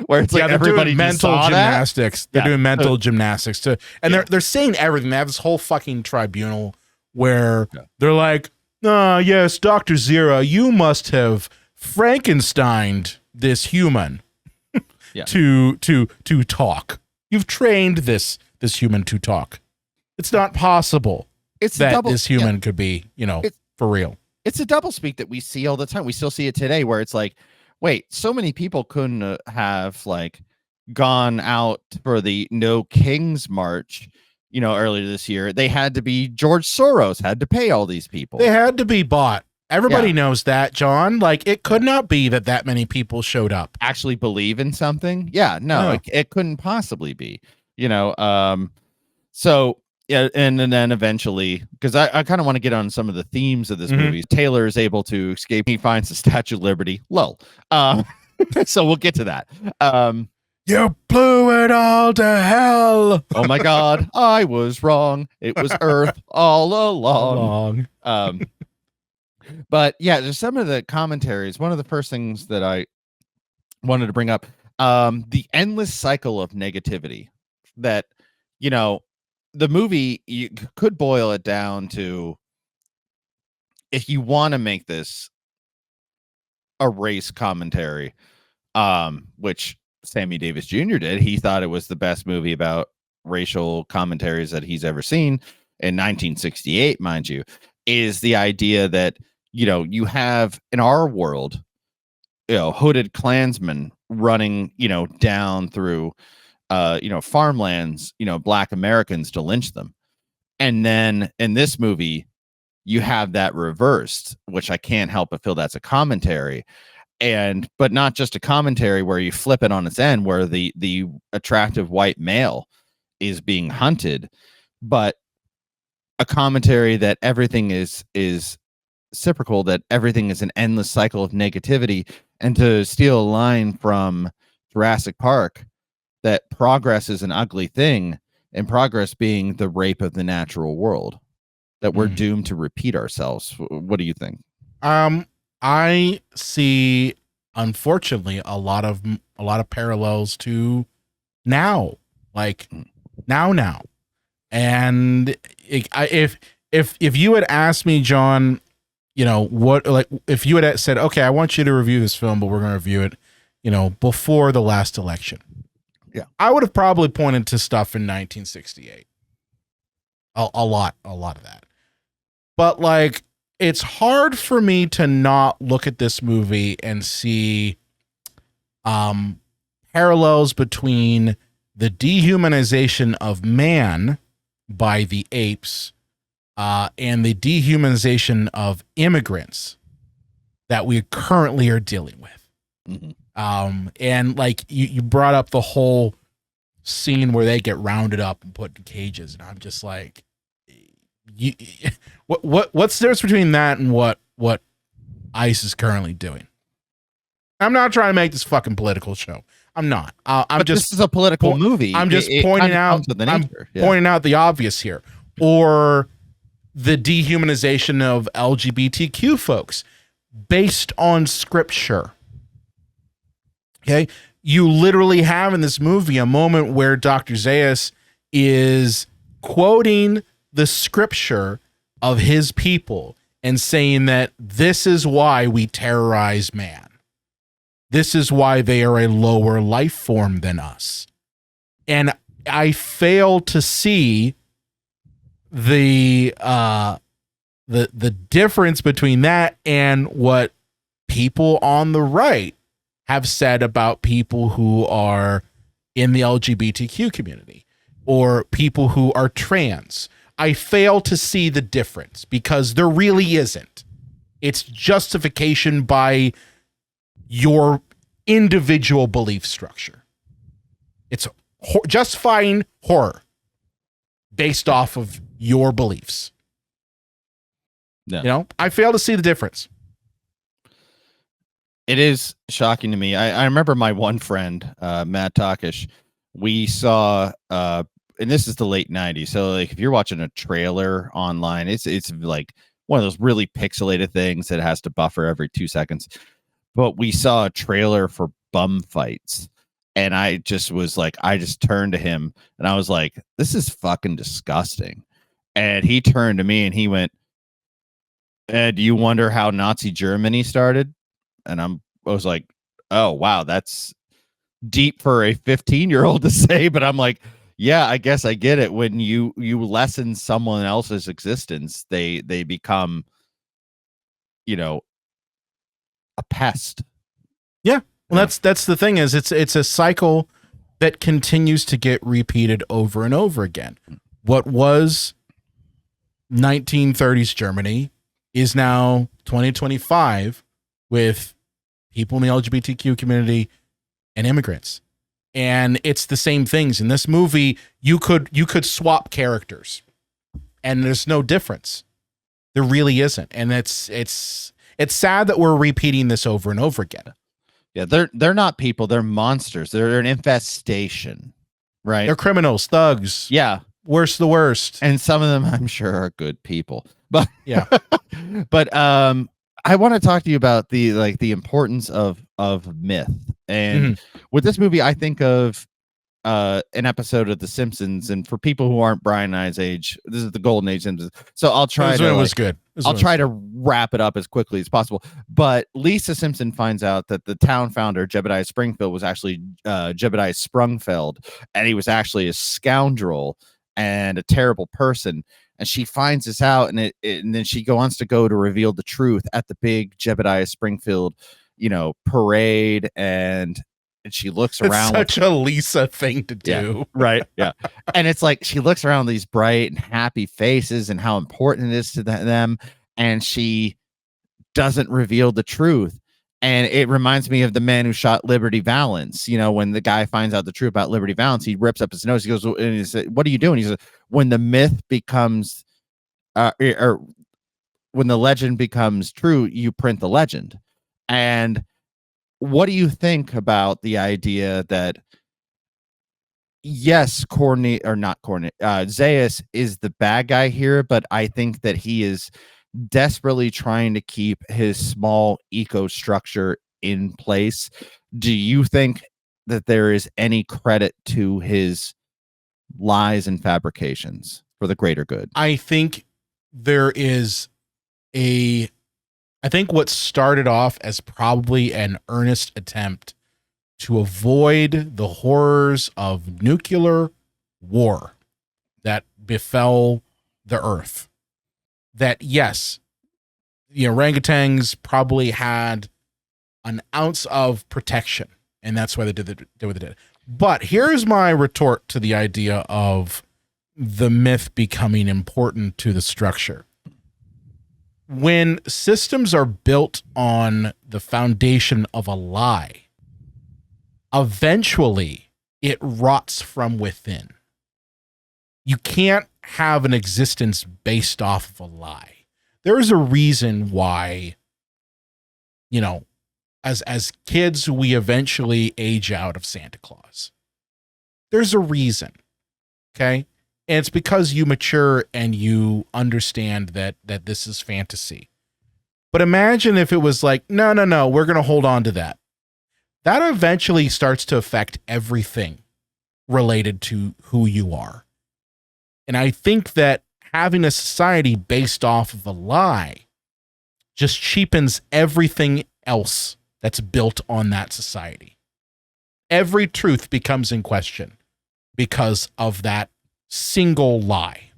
Where it's like everybody doing mental gymnastics. They're doing mental gymnastics too, and they're saying everything. They have this whole fucking tribunal where they're like, yes, Dr. Zira, you must have Frankensteined this human to talk. You've trained this human to talk. It's not possible that this human could be, For real. It's a doublespeak that we see all the time. We still see it today, where it's like, wait, so many people couldn't have like gone out for the No Kings March, earlier this year. They had to be George Soros had to pay all these people. They had to be bought. Everybody Yeah. knows that, John. Like, it could not be that many people showed up. Actually believe in something. Yeah, no, No. it couldn't possibly be, so yeah, and then eventually, because I kind of want to get on some of the themes of this movie. Taylor is able to escape. He finds the Statue of Liberty. Lol. So we'll get to that. You blew it all to hell. Oh my God, I was wrong. It was Earth all along. But yeah, there's some of the commentaries. One of the first things that I wanted to bring up, the endless cycle of negativity that, the movie, you could boil it down to, if you want to make this a race commentary, which Sammy Davis Jr. did. He thought it was the best movie about racial commentaries that he's ever seen in 1968, mind you, is the idea that, you have in our world, hooded Klansmen running, down through, farmlands, Black Americans to lynch them. And then in this movie, you have that reversed, which I can't help but feel that's a commentary. But not just a commentary where you flip it on its end, where the attractive white male is being hunted, but a commentary that everything is reciprocal, that everything is an endless cycle of negativity. And to steal a line from Jurassic Park, that progress is an ugly thing, and progress being the rape of the natural world, that we're doomed to repeat ourselves. What do you think? I see, unfortunately, a lot of parallels to now, like now. And if you had asked me, John, if you had said, okay, I want you to review this film, but we're going to review it, before the last election. Yeah. I would have probably pointed to stuff in 1968. A lot of that. But like, it's hard for me to not look at this movie and see parallels between the dehumanization of man by the apes and the dehumanization of immigrants that we currently are dealing with. And like you brought up the whole scene where they get rounded up and put in cages, and I'm just like, what's the difference between that and what ICE is currently doing? I'm not trying to make this fucking political show. I'm not. This is a political movie. I'm just pointing out. Pointing out the obvious here, or the dehumanization of LGBTQ folks based on scripture. Okay, you literally have in this movie a moment where Dr. Zaius is quoting the scripture of his people and saying that this is why we terrorize man. This is why they are a lower life form than us. And I fail to see the difference between that and what people on the right have said about people who are in the LGBTQ community or people who are trans. I fail to see the difference because there really isn't. It's justification by your individual belief structure. It's justifying horror based off of your beliefs. Yeah. I fail to see the difference. It is shocking to me. I remember my one friend, Matt Takish, we saw, and this is the late 90s. So like if you're watching a trailer online, it's like one of those really pixelated things that has to buffer every 2 seconds. But we saw a trailer for bum fights. And I just turned to him and I was like, this is fucking disgusting. And he turned to me and he went, do you wonder how Nazi Germany started? And I was like, oh, wow, that's deep for a 15-year-old to say. But I'm like, yeah, I guess I get it. When you lessen someone else's existence, they become a pest. Yeah. Well, that's the thing is it's a cycle that continues to get repeated over and over again. What was 1930s Germany is now 2025 with people in the LGBTQ community and immigrants. And it's the same things. In this movie, you could swap characters and there's no difference. There really isn't. And it's sad that we're repeating this over and over again. Yeah, they're not people, they're monsters. They're an infestation, right? They're criminals, thugs. Yeah. Worst the worst. And some of them I'm sure are good people. But yeah. But I want to talk to you about the importance of myth. And with this movie, I think of an episode of The Simpsons, and for people who aren't Brian and I's age, this is the golden age Simpsons. So I'll try it was good. I'll try to wrap it up as quickly as possible. But Lisa Simpson finds out that the town founder, Jebediah Springfield, was actually Jebediah Sprungfeld, and he was actually a scoundrel and a terrible person. And she finds this out, and and then she wants to go to reveal the truth at the big Jebediah Springfield, parade, and she looks around. It's such a Lisa thing to do. Yeah, right. Yeah. And it's like she looks around these bright and happy faces and how important it is to them. And she doesn't reveal the truth. And it reminds me of the man who shot Liberty Valance. When the guy finds out the truth about Liberty Valance, he rips up his nose. He goes, and he said, "What are you doing?" He says, "When the myth becomes, or when the legend becomes true, you print the legend." And what do you think about the idea that, yes, Zaius is the bad guy here, but I think that he is desperately trying to keep his small eco structure in place. Do you think that there is any credit to his lies and fabrications for the greater good? I think there is I think what started off as probably an earnest attempt to avoid the horrors of nuclear war that befell the earth. That, yes, the orangutans probably had an ounce of protection, and that's why they did what they did. But here's my retort to the idea of the myth becoming important to the structure. When systems are built on the foundation of a lie, eventually it rots from within. You can't have an existence based off of a lie. There is a reason why, as kids, we eventually age out of Santa Claus. There's a reason, okay? And it's because you mature and you understand that this is fantasy. But imagine if it was like, no, we're going to hold on to that. That eventually starts to affect everything related to who you are. And I think that having a society based off of a lie just cheapens everything else that's built on that society. Every truth becomes in question because of that single lie.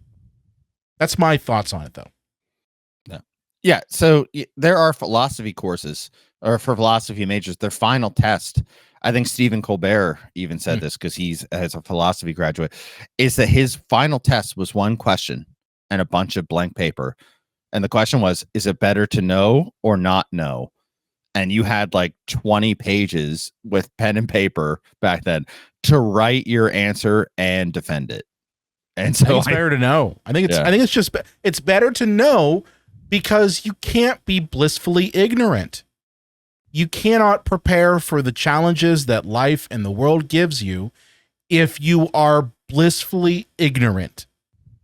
That's my thoughts on it, though. Yeah. So there are philosophy courses, or for philosophy majors, their final test, I think Stephen Colbert even said this because he's as a philosophy graduate, is that his final test was one question and a bunch of blank paper. And the question was, is it better to know or not know? And you had like 20 pages with pen and paper back then to write your answer and defend it. And so it's better to know. I think it's better to know because you can't be blissfully ignorant. You cannot prepare for the challenges that life and the world gives you if you are blissfully ignorant.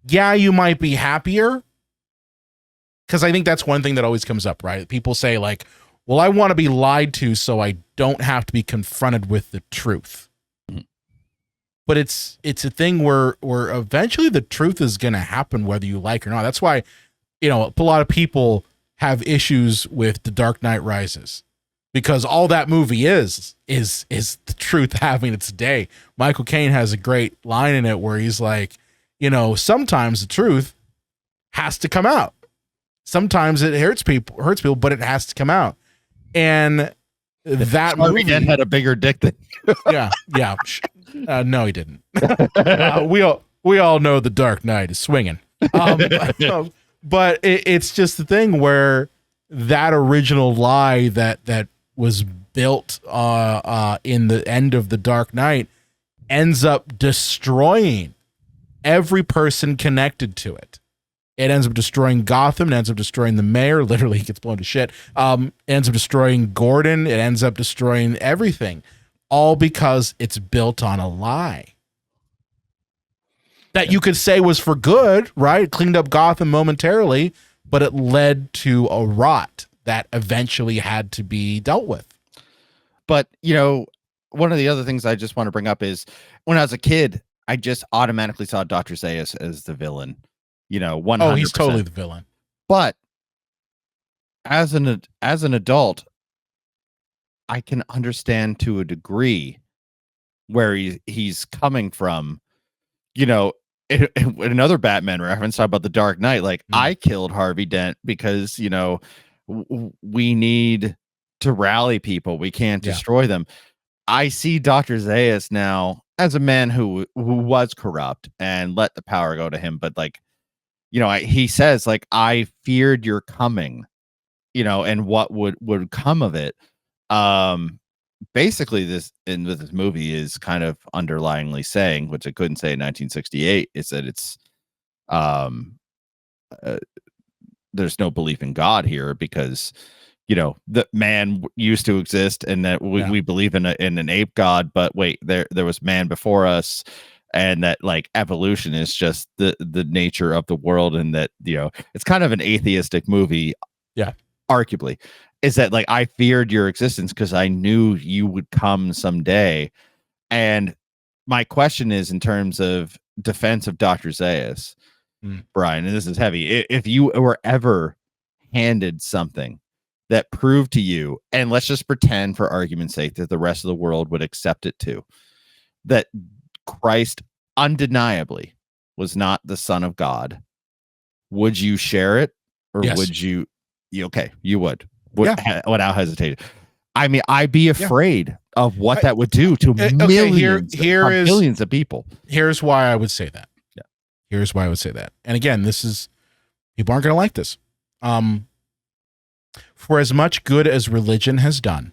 Yeah, you might be happier. Because I think that's one thing that always comes up, right? People say like, well, I want to be lied to so I don't have to be confronted with the truth. But it's a thing where eventually the truth is going to happen whether you like or not. That's why, a lot of people have issues with The Dark Knight Rises. Because all that movie is the truth having its day. Michael Caine has a great line in it where he's like, sometimes the truth has to come out. Sometimes it hurts people, but it has to come out. And that Harvey movie Dent had a bigger dick than yeah. No, he didn't. We all know the Dark Knight is swinging. But it's just the thing where that original lie that was built in the end of the Dark Knight ends up destroying every person connected to it. It ends up destroying Gotham. It ends up destroying the mayor. Literally, he gets blown to shit. It ends up destroying Gordon. It ends up destroying everything. All because it's built on a lie. That you could say was for good, right? It cleaned up Gotham momentarily, but it led to a rot that eventually had to be dealt with. But, you know, one of the other things I just want to bring up is when I was a kid, I just automatically saw Dr. Zaius as the villain. You know, 100%. Oh, he's totally the villain. But as an adult, I can understand to a degree where he's coming from. You know, in another Batman reference, talk about the Dark Knight. Like, I killed Harvey Dent because, you know, we need to rally people. We can't destroy them. I see Dr. Zaius now as a man who was corrupt and let the power go to him. But like, you know, he says, like, I feared your coming, you know, and what would come of it. Basically, this movie is kind of underlyingly saying, which I couldn't say in 1968, is that it's there's no belief in God here because, you know, the man used to exist and that we believe in an ape god, but wait, there was man before us. And that like evolution is just the nature of the world, and that, you know, it's kind of an atheistic movie. Yeah, arguably, is that like I feared your existence because I knew you would come someday. And my question is, in terms of defense of Dr. Zaius, Brian, and this is heavy. If you were ever handed something that proved to you, and let's just pretend for argument's sake that the rest of the world would accept it too, that Christ undeniably was not the Son of God, would you share it, or would you? Okay, you would. Without hesitating. I mean, I'd be afraid of what that would do to millions of people. Here's why I would say that. Yeah. Here's why I would say that. And again, people aren't going to like this. For as much good as religion has done,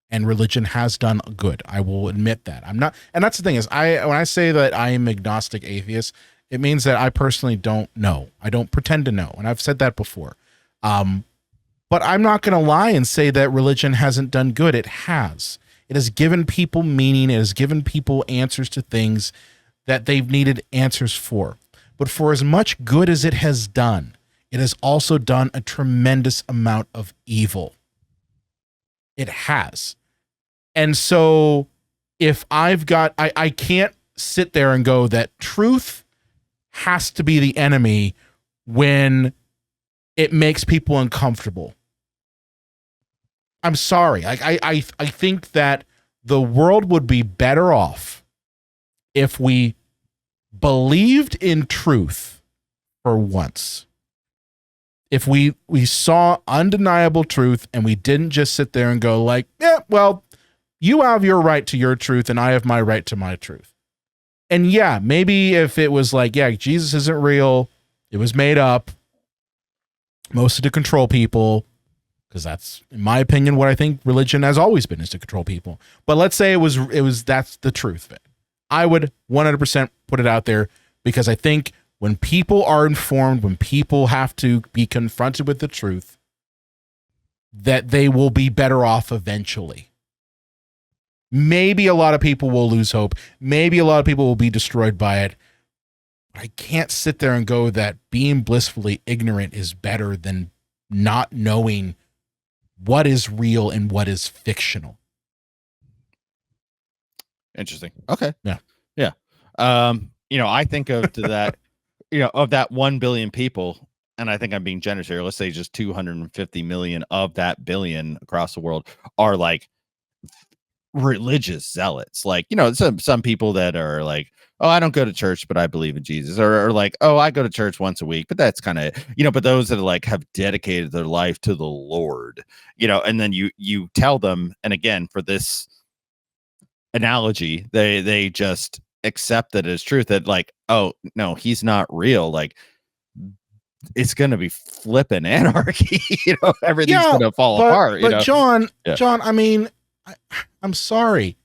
and religion has done good, I will admit that. I'm not, and that's the thing is, when I say that I am agnostic atheist, it means that I personally don't know. I don't pretend to know, and I've said that before. But I'm not going to lie and say that religion hasn't done good. It has. It has given people meaning. It has given people answers to things that they've needed answers for. But for as much good as it has done, it has also done a tremendous amount of evil. It has. And so if I can't sit there and go that truth has to be the enemy when it makes people uncomfortable. I'm sorry. I think that the world would be better off if we believed in truth for once. If we saw undeniable truth and we didn't just sit there and go like, yeah, well, you have your right to your truth and I have my right to my truth. And yeah, maybe if it was like, yeah, Jesus isn't real, it was made up, mostly to control people, because that's, in my opinion, what I think religion has always been, is to control people. But let's say it was that's the truth of it. I would 100% put it out there, because I think when people are informed, when people have to be confronted with the truth, that they will be better off eventually. Maybe a lot of people will lose hope. Maybe a lot of people will be destroyed by it. I can't sit there and go that being blissfully ignorant is better than not knowing what is real and what is fictional. Interesting. Okay. Yeah. Yeah. I think of that, of that 1 billion people, and I think I'm being generous here, let's say just 250 million of that billion across the world are like religious zealots. Like, you know, some people that are like, oh, I don't go to church, but I believe in Jesus, or like, oh, I go to church once a week, but that's kind of, you know, but those that are like have dedicated their life to the Lord, you know, and then you tell them, and again, for this analogy, they just accept it as truth that like, oh no, he's not real. Like, it's gonna be flipping anarchy, you know, everything's gonna fall apart. But know? John, I mean, I'm sorry.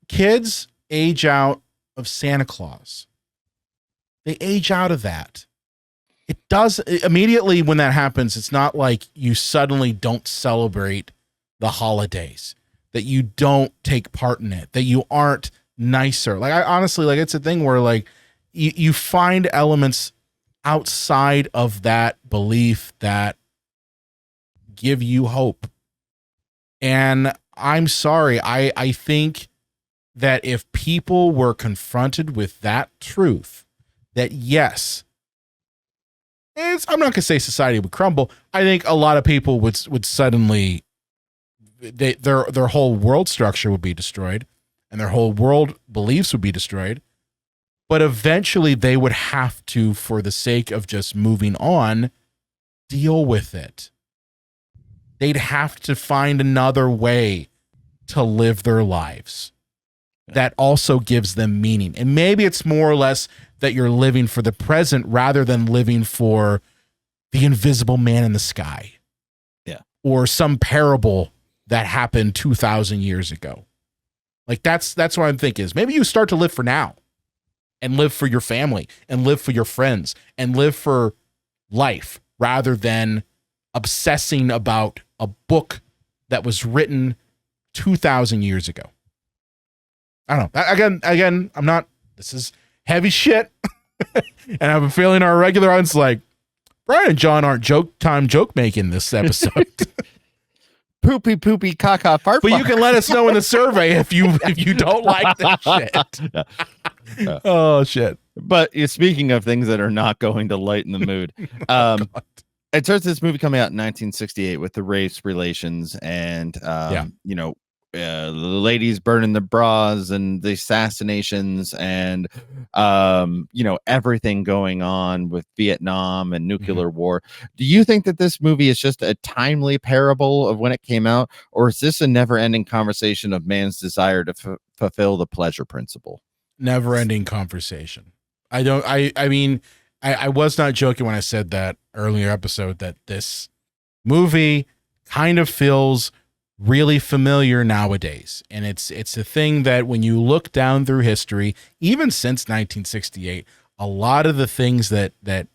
Kids age out of Santa Claus. They age out of that. It does immediately when that happens. It's not like you suddenly don't celebrate the holidays, that you don't take part in it, that you aren't nicer. Like, I honestly, like, it's a thing where like you find elements outside of that belief that give you hope. And I'm sorry, I think that if people were confronted with that truth, that yes, I'm not gonna say society would crumble. I think a lot of people would suddenly, their whole world structure would be destroyed, and their whole world beliefs would be destroyed. But eventually they would have to, for the sake of just moving on, deal with it. They'd have to find another way to live their lives that also gives them meaning. And maybe it's more or less that you're living for the present rather than living for the invisible man in the sky. Yeah. Or some parable that happened 2,000 years ago. Like, that's what I'm thinking is maybe you start to live for now and live for your family and live for your friends and live for life rather than obsessing about a book that was written 2,000 years ago. I don't know. Again, I'm not, this is heavy shit. And I have a feeling our regular audience like, Brian and John aren't joke making this episode. Poopy caca fart. But you can let us know in the survey if you don't like this shit. Oh shit. But speaking of things that are not going to lighten the mood, it starts this movie coming out in 1968 with the race relations and you know, the ladies burning the bras and the assassinations and you know, everything going on with Vietnam and nuclear war. Do you think that this movie is just a timely parable of when it came out, or is this a never-ending conversation of man's desire to fulfill the pleasure principle? Never-ending conversation. I mean, I was not joking when I said that earlier episode that this movie kind of feels really familiar nowadays. And it's a thing that when you look down through history, even since 1968, a lot of the things that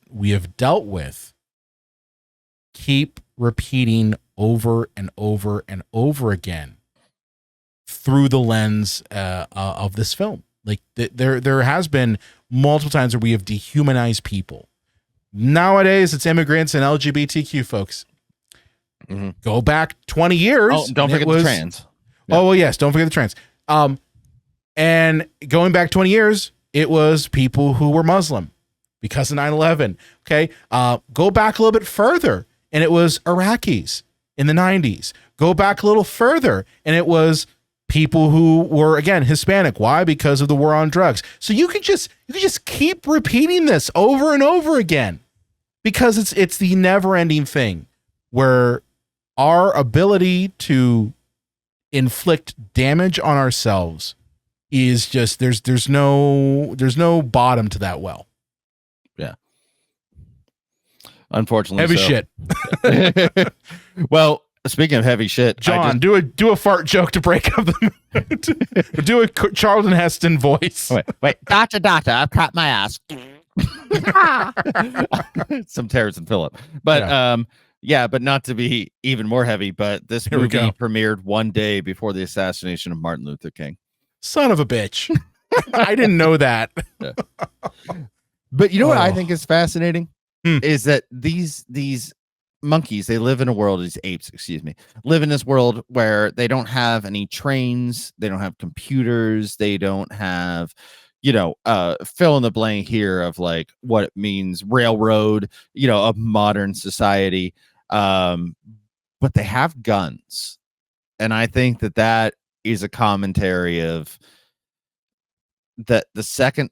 we have dealt with keep repeating over and over and over again through the lens of this film. Like there has been multiple times where we have dehumanized people. Nowadays, it's immigrants and LGBTQ folks. Go back 20 years. Oh, don't forget the trans. Oh, well, yes, don't forget the trans. And going back 20 years, it was people who were Muslim because of 9/11. Okay, go back a little bit further, and it was Iraqis in the 90s. Go back a little further, and it was people who were, again, Hispanic. Why? Because of the war on drugs. So you could just keep repeating this over and over again because it's the never-ending thing where our ability to inflict damage on ourselves is just there's no bottom to that well. Yeah. Unfortunately, heavy shit. Well, speaking of heavy shit, John, do a fart joke to break up the mood. Do a Charlton Heston voice. Wait, doctor, I've caught my ass. Some Terrence and Phillip, but yeah, but not to be even more heavy. But this movie premiered one day before the assassination of Martin Luther King. Son of a bitch! I didn't know that. Yeah. But you know what I think is fascinating is that these monkeys, they live in a world, these apes, excuse me, live in this world where they don't have any trains, they don't have computers, they don't have, you know, fill in the blank here of like what it means, railroad, you know, of modern society. But they have guns And I think that is a commentary of that the second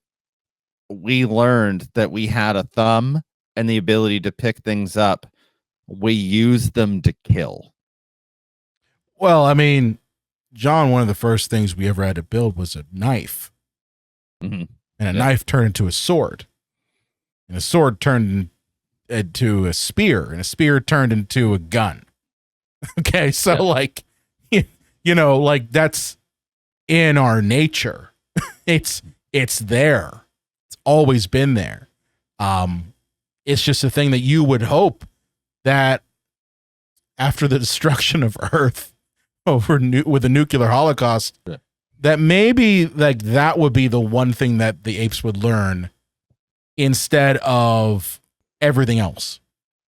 we learned that we had a thumb and the ability to pick things up, we used them to kill. Well, I mean, John, one of the first things we ever had to build was a knife. Mm-hmm. And a knife turned into a sword. And a sword turned into a spear. And a spear turned into a gun. Okay, so like, you know, like that's in our nature. It's there. It's always been there. It's just a thing that you would hope that after the destruction of Earth with the nuclear holocaust, that maybe like that would be the one thing that the apes would learn instead of everything else.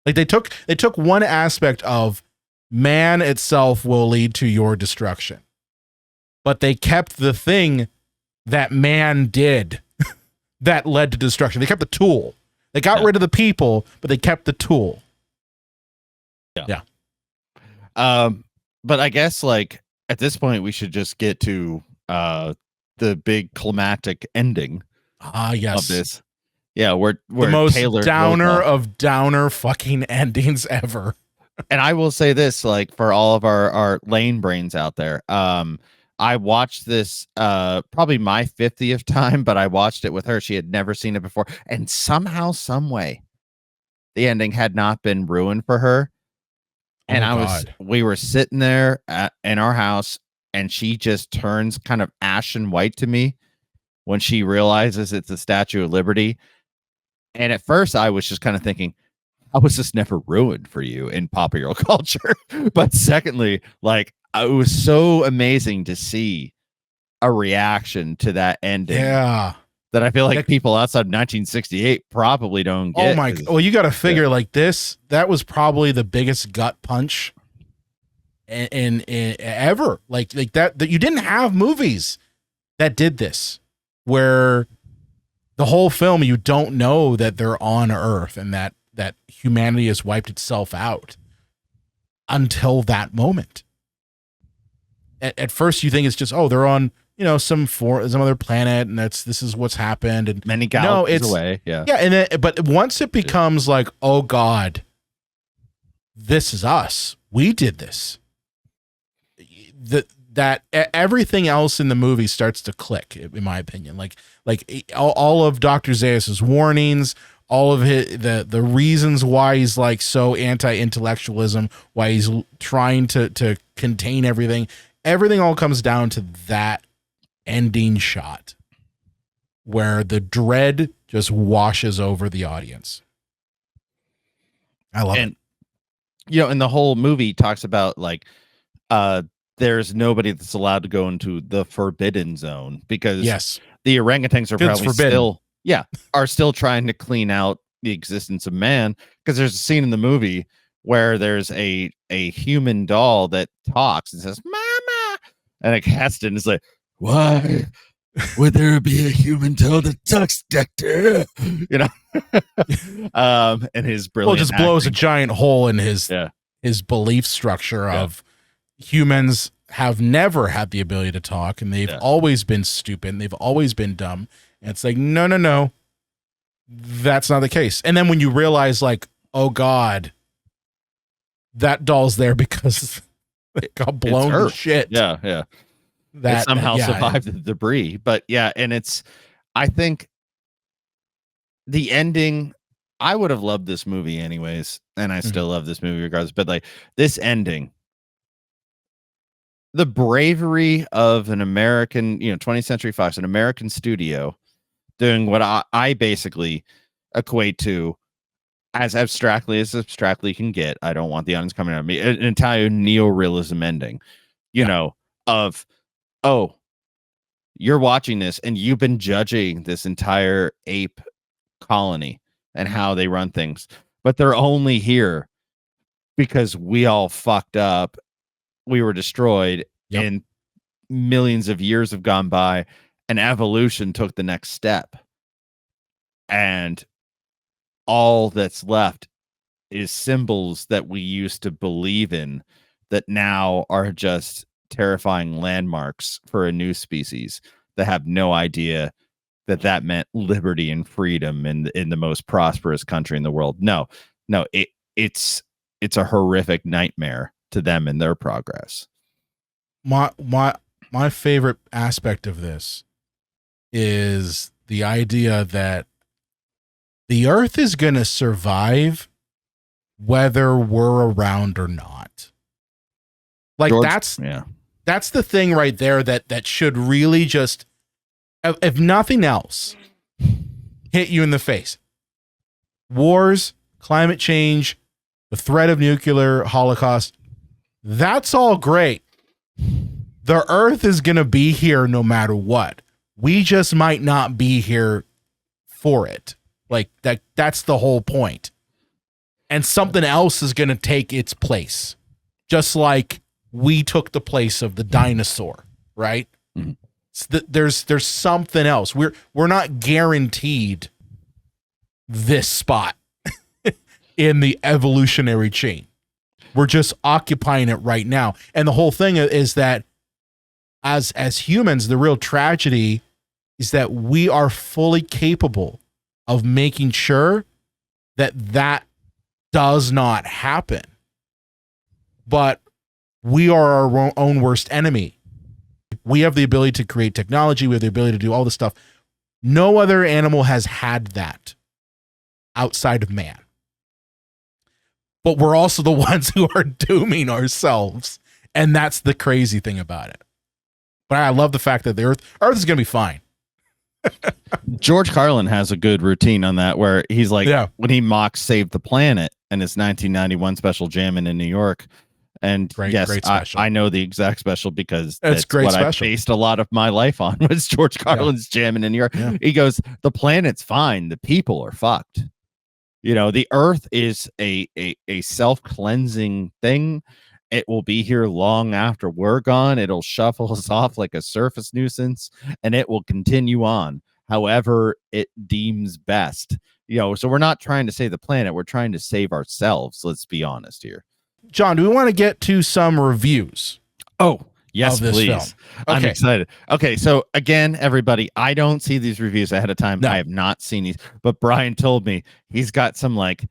Like they took one aspect of man itself will lead to your destruction, but they kept the thing that man did that led to destruction. They kept the tool. They got rid of the people, but they kept the tool. Yeah. But I guess like at this point we should just get to the big climactic ending yes. of this. Yeah, we're the most Taylor downer of downer fucking endings ever. And I will say this, like for all of our lane brains out there, I watched this probably my 50th time, but I watched it with her. She had never seen it before, and somehow, some way, the ending had not been ruined for her. And we were sitting there in our house, and she just turns kind of ashen white to me when she realizes it's the Statue of Liberty. And at first, I was just kind of thinking, how was this never ruined for you in popular culture? But secondly, like, it was so amazing to see a reaction to that ending. Yeah. That I feel like people outside 1968 probably don't get. Oh my! Well, you got to figure like this. That was probably the biggest gut punch in ever. Like that you didn't have movies that did this, where the whole film you don't know that they're on Earth and that humanity has wiped itself out until that moment. At first, you think it's just they're on. You know, some other planet, and this is what's happened, and many galaxies away. Yeah, but once it becomes like, oh God, this is us. We did this. That everything else in the movie starts to click, in my opinion. Like all of Dr. Zaius's warnings, all of the reasons why he's like so anti-intellectualism, why he's trying to contain everything. Everything all comes down to that ending shot where the dread just washes over the audience. I love it. You know, and the whole movie talks about like there's nobody that's allowed to go into the forbidden zone because the orangutans are probably still trying to clean out the existence of man, because there's a scene in the movie where there's a human doll that talks and says mama, and like Heston is like, why would there be a human doll that talks, Doctor? You know, and his brilliant just blows a giant hole in his belief structure of humans have never had the ability to talk, and they've always been stupid, and they've always been dumb. And it's like, no, that's not the case. And then when you realize, like, oh God, that doll's there because it got blown to shit. Yeah. That somehow survived the debris. But yeah, and I think the ending, I would have loved this movie anyways, and I still love this movie regardless, but like this ending, the bravery of an American, 20th Century Fox, an American studio doing what I basically equate to as abstractly can get. I don't want the audience coming at me. An entire neorealism ending, you know, of, oh, you're watching this and you've been judging this entire ape colony and how they run things, but they're only here because we all fucked up. We were destroyed and millions of years have gone by and evolution took the next step. And all that's left is symbols that we used to believe in that now are just terrifying landmarks for a new species that have no idea that meant liberty and freedom in the most prosperous country in the world. No, it's a horrific nightmare to them and their progress. My favorite aspect of this is the idea that the Earth is going to survive whether we're around or not. Like that's the thing right there that should really just, if nothing else, hit you in the face. Wars, climate change, the threat of nuclear holocaust, that's all great. The Earth is going to be here no matter what. We just might not be here for it. Like that's the whole point. And something else is going to take its place. Just like we took the place of the dinosaur, right? Mm-hmm. There's something else. We're not guaranteed this spot in the evolutionary chain. We're just occupying it right now. And the whole thing is that as humans, the real tragedy is that we are fully capable of making sure that does not happen. But we are our own worst enemy. We have the ability to create technology. We have the ability to do all this stuff. No other animal has had that outside of man. But we're also the ones who are dooming ourselves. And that's the crazy thing about it. But I love the fact that the Earth is going to be fine. George Carlin has a good routine on that where he's like, when he mocks Save the Planet and his 1991 special jamming in New York. And great special. I know the exact special because that's what special. I based a lot of my life on was George Carlin's jamming in New York. Yeah. He goes, the planet's fine. The people are fucked. You know, the Earth is a self-cleansing thing. It will be here long after we're gone. It'll shuffle us off like a surface nuisance, and it will continue on however it deems best. You know, so we're not trying to save the planet. We're trying to save ourselves. Let's be honest here. John, do we want to get to some reviews? Oh, yes, please. Film? Okay. I'm excited. Okay, so again, everybody, I don't see these reviews ahead of time. No. I have not seen these, but Brian told me he's got some like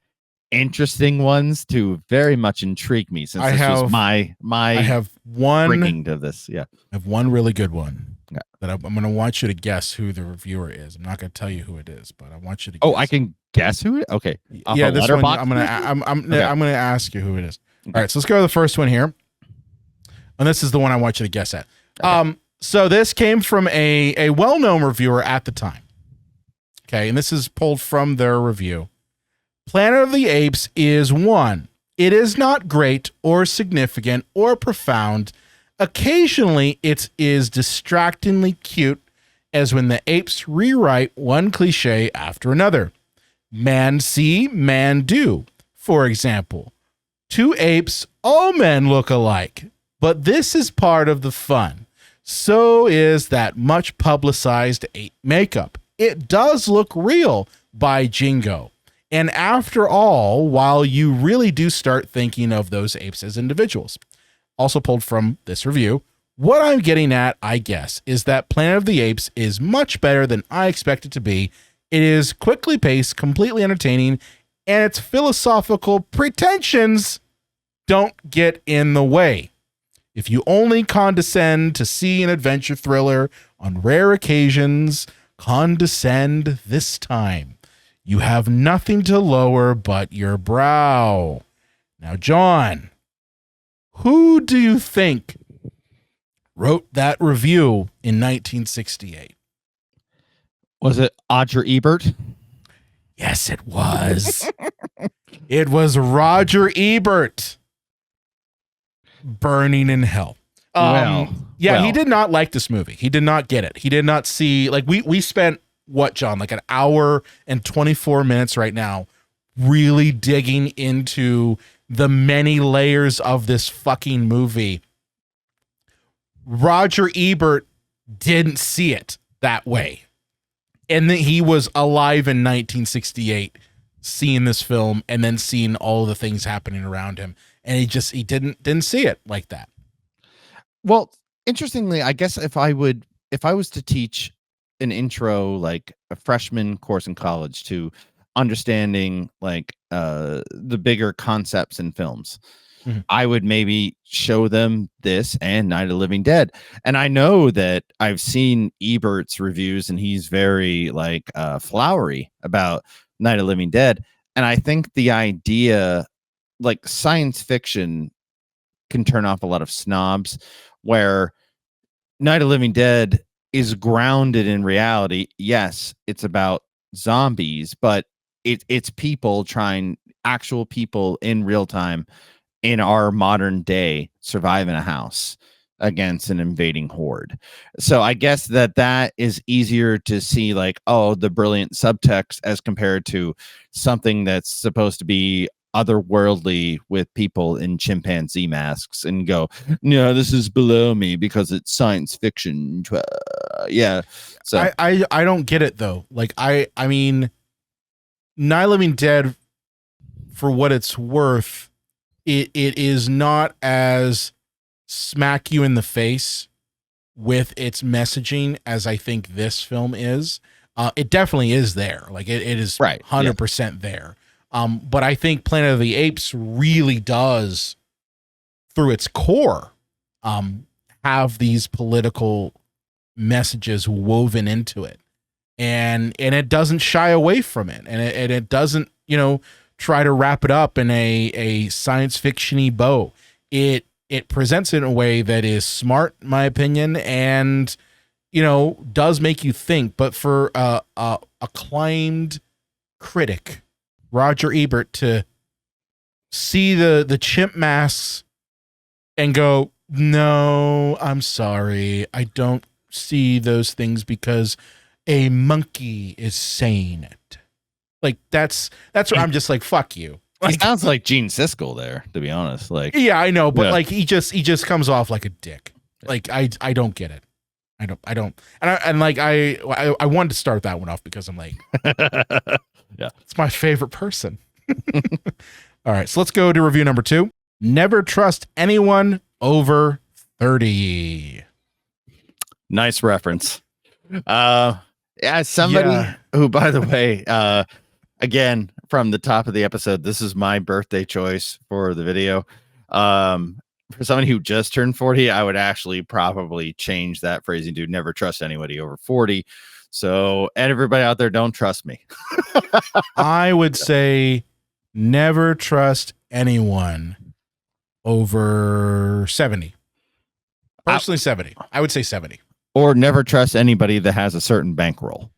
interesting ones to very much intrigue me since was my I have one bringing to this. Yeah, I have one really good one that I'm going to want you to guess who the reviewer is. I'm not going to tell you who it is, but I want you to. Oh, I can guess who it. Okay, yeah, this one I'm going to ask you who it is. All right, so let's go to the first one here. And this is the one I want you to guess at. Okay. So this came from a well-known reviewer at the time. Okay, and this is pulled from their review. Planet of the Apes is one. It is not great or significant or profound. Occasionally, it is distractingly cute, as when the apes rewrite one cliche after another. Man see, man do, for example. Two apes, all men look alike. But this is part of the fun. So is that much publicized ape makeup. It does look real by Jingo. And after all, while you really do start thinking of those apes as individuals. Also pulled from this review. What I'm getting at, I guess, is that Planet of the Apes is much better than I expect it to be. It is quickly paced, completely entertaining, and its philosophical pretensions don't get in the way. If you only condescend to see an adventure thriller on rare occasions, condescend this time. You have nothing to lower but your brow. Now, John, who do you think wrote that review in 1968? Was it Roger Ebert? Yes, it was. It was Roger Ebert. Burning in Hell. He did not like this movie. He did not get it. He did not see, like, we spent what, John, like an hour and 24 minutes right now really digging into the many layers of this fucking movie. Roger Ebert didn't see it that way. And then he was alive in 1968 seeing this film and then seeing all the things happening around him. and he didn't see it like that. Well, interestingly, I guess if I was to teach an intro, like a freshman course in college, to understanding like the bigger concepts in films, I would maybe show them this and Night of the Living Dead. And I know that I've seen Ebert's reviews, and he's very like flowery about Night of the Living Dead. And I think the idea, like science fiction, can turn off a lot of snobs, where Night of the Living Dead is grounded in reality. Yes, it's about zombies, but it's people actual people in real time in our modern day survive in a house against an invading horde. So I guess that is easier to see, like, oh, the brilliant subtext as compared to something that's supposed to be otherworldly with people in chimpanzee masks, and go, no, this is below me because it's science fiction. Yeah. So I don't get it though. Like I mean, Night of the Living Dead, for what it's worth, it is not as smack you in the face with its messaging as I think this film is. It definitely is there. Like it is right, 100% there. But I think Planet of the Apes really does, through its core, have these political messages woven into it, and it doesn't shy away from it, and it doesn't, try to wrap it up in a science fiction-y bow. It presents it in a way that is smart, in my opinion, and does make you think. But for a acclaimed critic, Roger Ebert, to see the chimp masks and go, no, I'm sorry, I don't see those things because a monkey is saying it. Like that's where I'm just like, fuck you. He sounds like Gene Siskel there, to be honest. Like, yeah, I know, but like he just comes off like a dick. Like I don't get it. I don't. And I wanted to start that one off because I'm like, yeah, it's my favorite person. All right, so let's go to review number 2. Never trust anyone over 30. Nice reference. As somebody who, by the way, again, from the top of the episode, this is my birthday choice for the video. For somebody who just turned 40, I would actually probably change that phrasing to never trust anybody over 40. So, and everybody out there, don't trust me. I would say never trust anyone over 70. Personally, 70. I would say 70. Or never trust anybody that has a certain bankroll.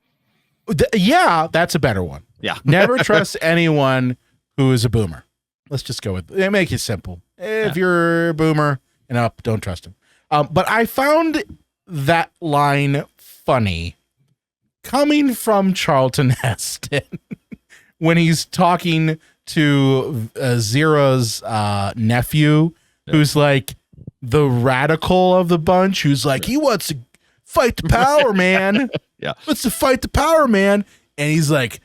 Yeah, that's a better one. Yeah. Never trust anyone who is a boomer. Let's just go with it. Make it simple. If you're a boomer and up, don't trust him. But I found that line funny coming from Charlton Heston when he's talking to Zira's nephew, who's like the radical of the bunch, who's like, he wants to fight the power man. Yeah. Wants to fight the power man. And he's like,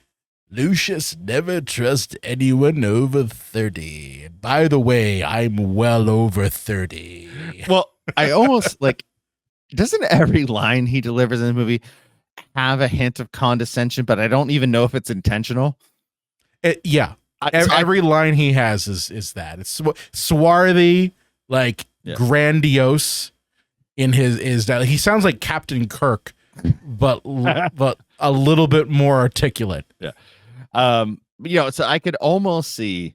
Lucius, never trust anyone over 30. And by the way, I'm well over 30. Well, I almost like, doesn't every line he delivers in the movie have a hint of condescension, but I don't even know if it's intentional? Yeah. Every line he has is that. It's swarthy, like grandiose in his dialogue. He sounds like Captain Kirk, but a little bit more articulate. Yeah. So I could almost see,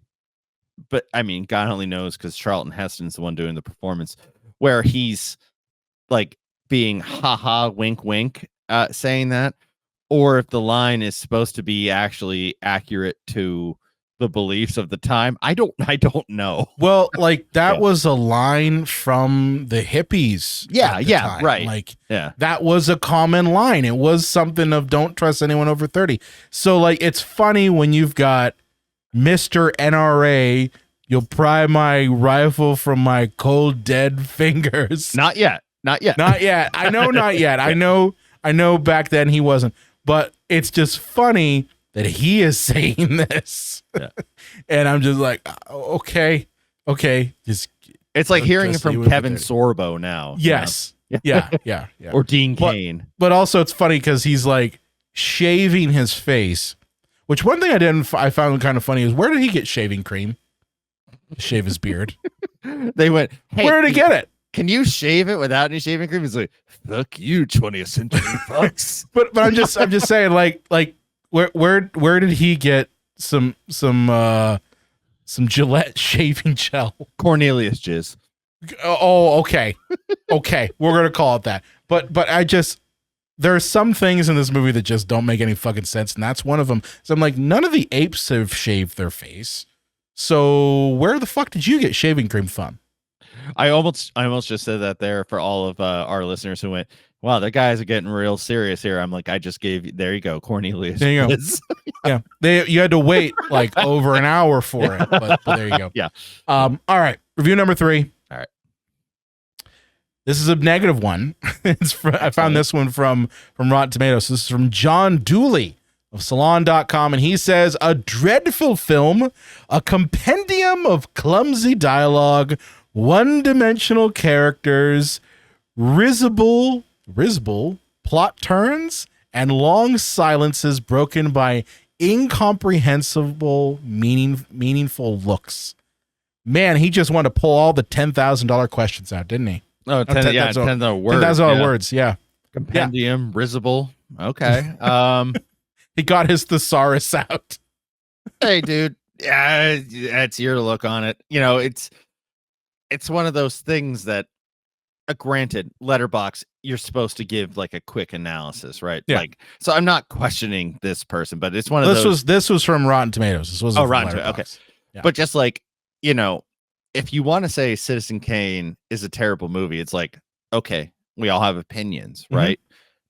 but I mean, God only knows, because Charlton Heston's the one doing the performance, where he's like being haha wink wink saying that, or if the line is supposed to be actually accurate to the beliefs of the time. I don't know. Well, like that was a line from the hippies. Yeah, right. Like that was a common line. It was something of don't trust anyone over 30. So like it's funny when you've got Mr. NRA, you'll pry my rifle from my cold dead fingers. Not yet. I know not yet. I know back then he wasn't. But it's just funny that he is saying this. Yeah. And I'm just like, okay, okay, It's like hearing just from leave it Kevin there. Sorbo now. Yes. Yeah. Or Dean Cain. But also it's funny because he's like shaving his face, which one thing I found kind of funny is where did he get shaving cream to shave his beard? They went, hey, Where did he get it? Can you shave it without any shaving cream? He's like, fuck you, 20th century fucks. but I'm just saying like where did he get some Gillette shaving gel? Cornelius jizz. Oh, okay. Okay, we're gonna call it that. But there are some things in this movie that just don't make any fucking sense, and that's one of them. So I'm like, none of the apes have shaved their face. So where the fuck did you get shaving cream from? I almost just said that there for all of our listeners who went, wow, the guys are getting real serious here. I'm like, I just gave you, there you go, Cornelius. There you go. Yeah, you had to wait like over an hour for it, but there you go. Yeah. All right, review number 3. All right. This is a negative one. I found this one from Rotten Tomatoes. This is from John Dooley of Salon.com, and he says, a dreadful film, a compendium of clumsy dialogue, one-dimensional characters, risible plot turns, and long silences broken by incomprehensible, meaningful looks. Man, he just wanted to pull all the $10,000 questions out, didn't he? Oh, 10,000 words. 10,000 words, yeah. Compendium, risible. Okay. He got his thesaurus out. Hey, dude. Yeah, that's your look on it. You know, it's one of those things that, granted, Letterboxd, you're supposed to give like a quick analysis, right? Yeah. Like, so I'm not questioning this person, but it's one of those. This was from Rotten Tomatoes. This wasn't from Rotten Tomatoes. Okay. Yeah. But just like, you know, if you want to say Citizen Kane is a terrible movie, it's like, okay, we all have opinions, right?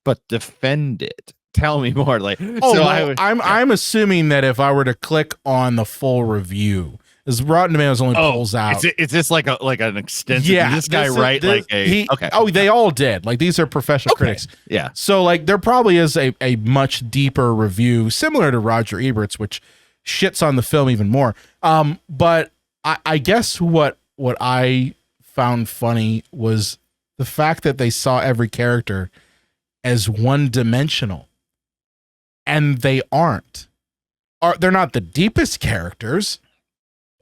But defend it. Tell me more. Like, I'm assuming that if I were to click on the full review, as Rotten Tomatoes only pulls out. It's just like an extensive. Yeah, this guy write like a okay. Oh, they all did. Like these are professional critics. Yeah. So like there probably is a much deeper review similar to Roger Ebert's, which shits on the film even more. But I guess what I found funny was the fact that they saw every character as one-dimensional. And they aren't. They're not the deepest characters.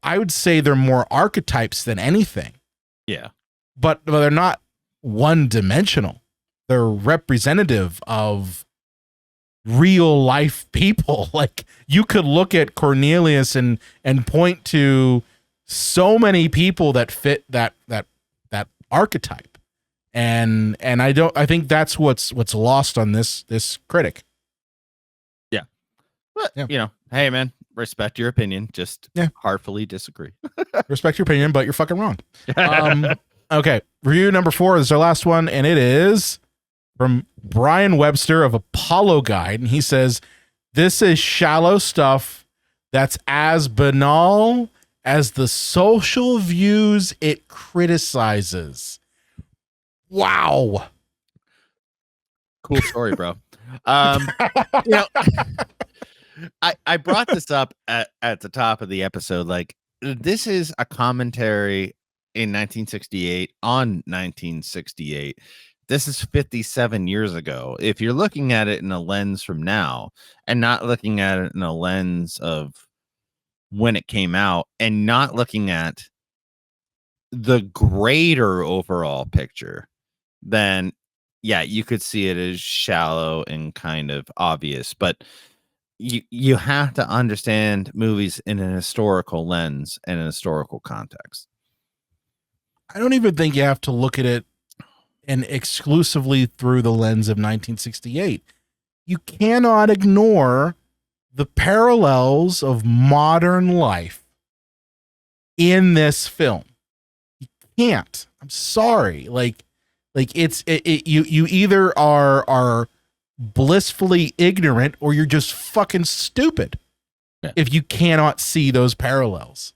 I would say they're more archetypes than anything. Yeah. But they're not one-dimensional. They're representative of real life people. Like you could look at Cornelius and point to so many people that fit that archetype. And I think that's what's lost on this critic. But, you know, hey, man, respect your opinion. Just heartfully disagree. Respect your opinion, but you're fucking wrong. Okay. Review number 4 is our last one, and it is from Brian Webster of Apollo Guide. And he says, this is shallow stuff that's as banal as the social views it criticizes. Wow. Cool story, bro. You know, I brought this up at the top of the episode. Like, this is a commentary in 1968 on 1968. This is 57 years ago. If you're looking at it in a lens from now and not looking at it in a lens of when it came out and not looking at the greater overall picture, then yeah, you could see it as shallow and kind of obvious, but you have to understand movies in an historical lens and an historical context. I don't even think you have to look at it and exclusively through the lens of 1968. You cannot ignore the parallels of modern life in this film. You can't. I'm sorry. Like you either are blissfully ignorant or you're just fucking stupid if you cannot see those parallels.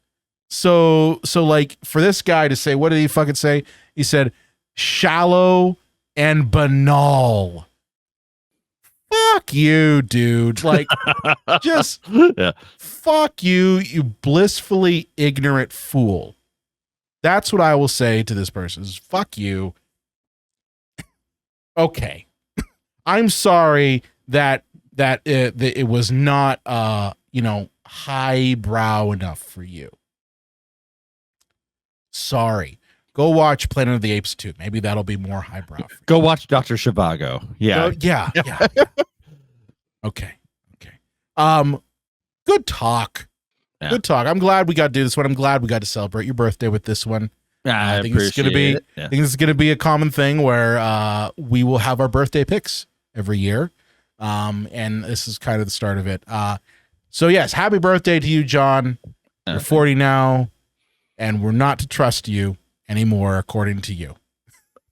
So like for this guy to say, what did he fucking say? He said shallow and banal. Fuck you, dude. Like just fuck you, you blissfully ignorant fool. That's what I will say to this person is fuck you. Okay. I'm sorry that it was not highbrow enough for you. Sorry. Go watch Planet of the Apes 2. Maybe that'll be more highbrow. Go watch Dr. Zhivago. Yeah. Yeah. Okay. Good talk. Yeah. Good talk. I'm glad we got to do this one. I'm glad we got to celebrate your birthday with this one. I think it's gonna be. I think this is gonna be a common thing where we will have our birthday picks every year, and this is kind of the start of it. So yes, happy birthday to you, John. You're 40 now, and we're not to trust you anymore, according to you.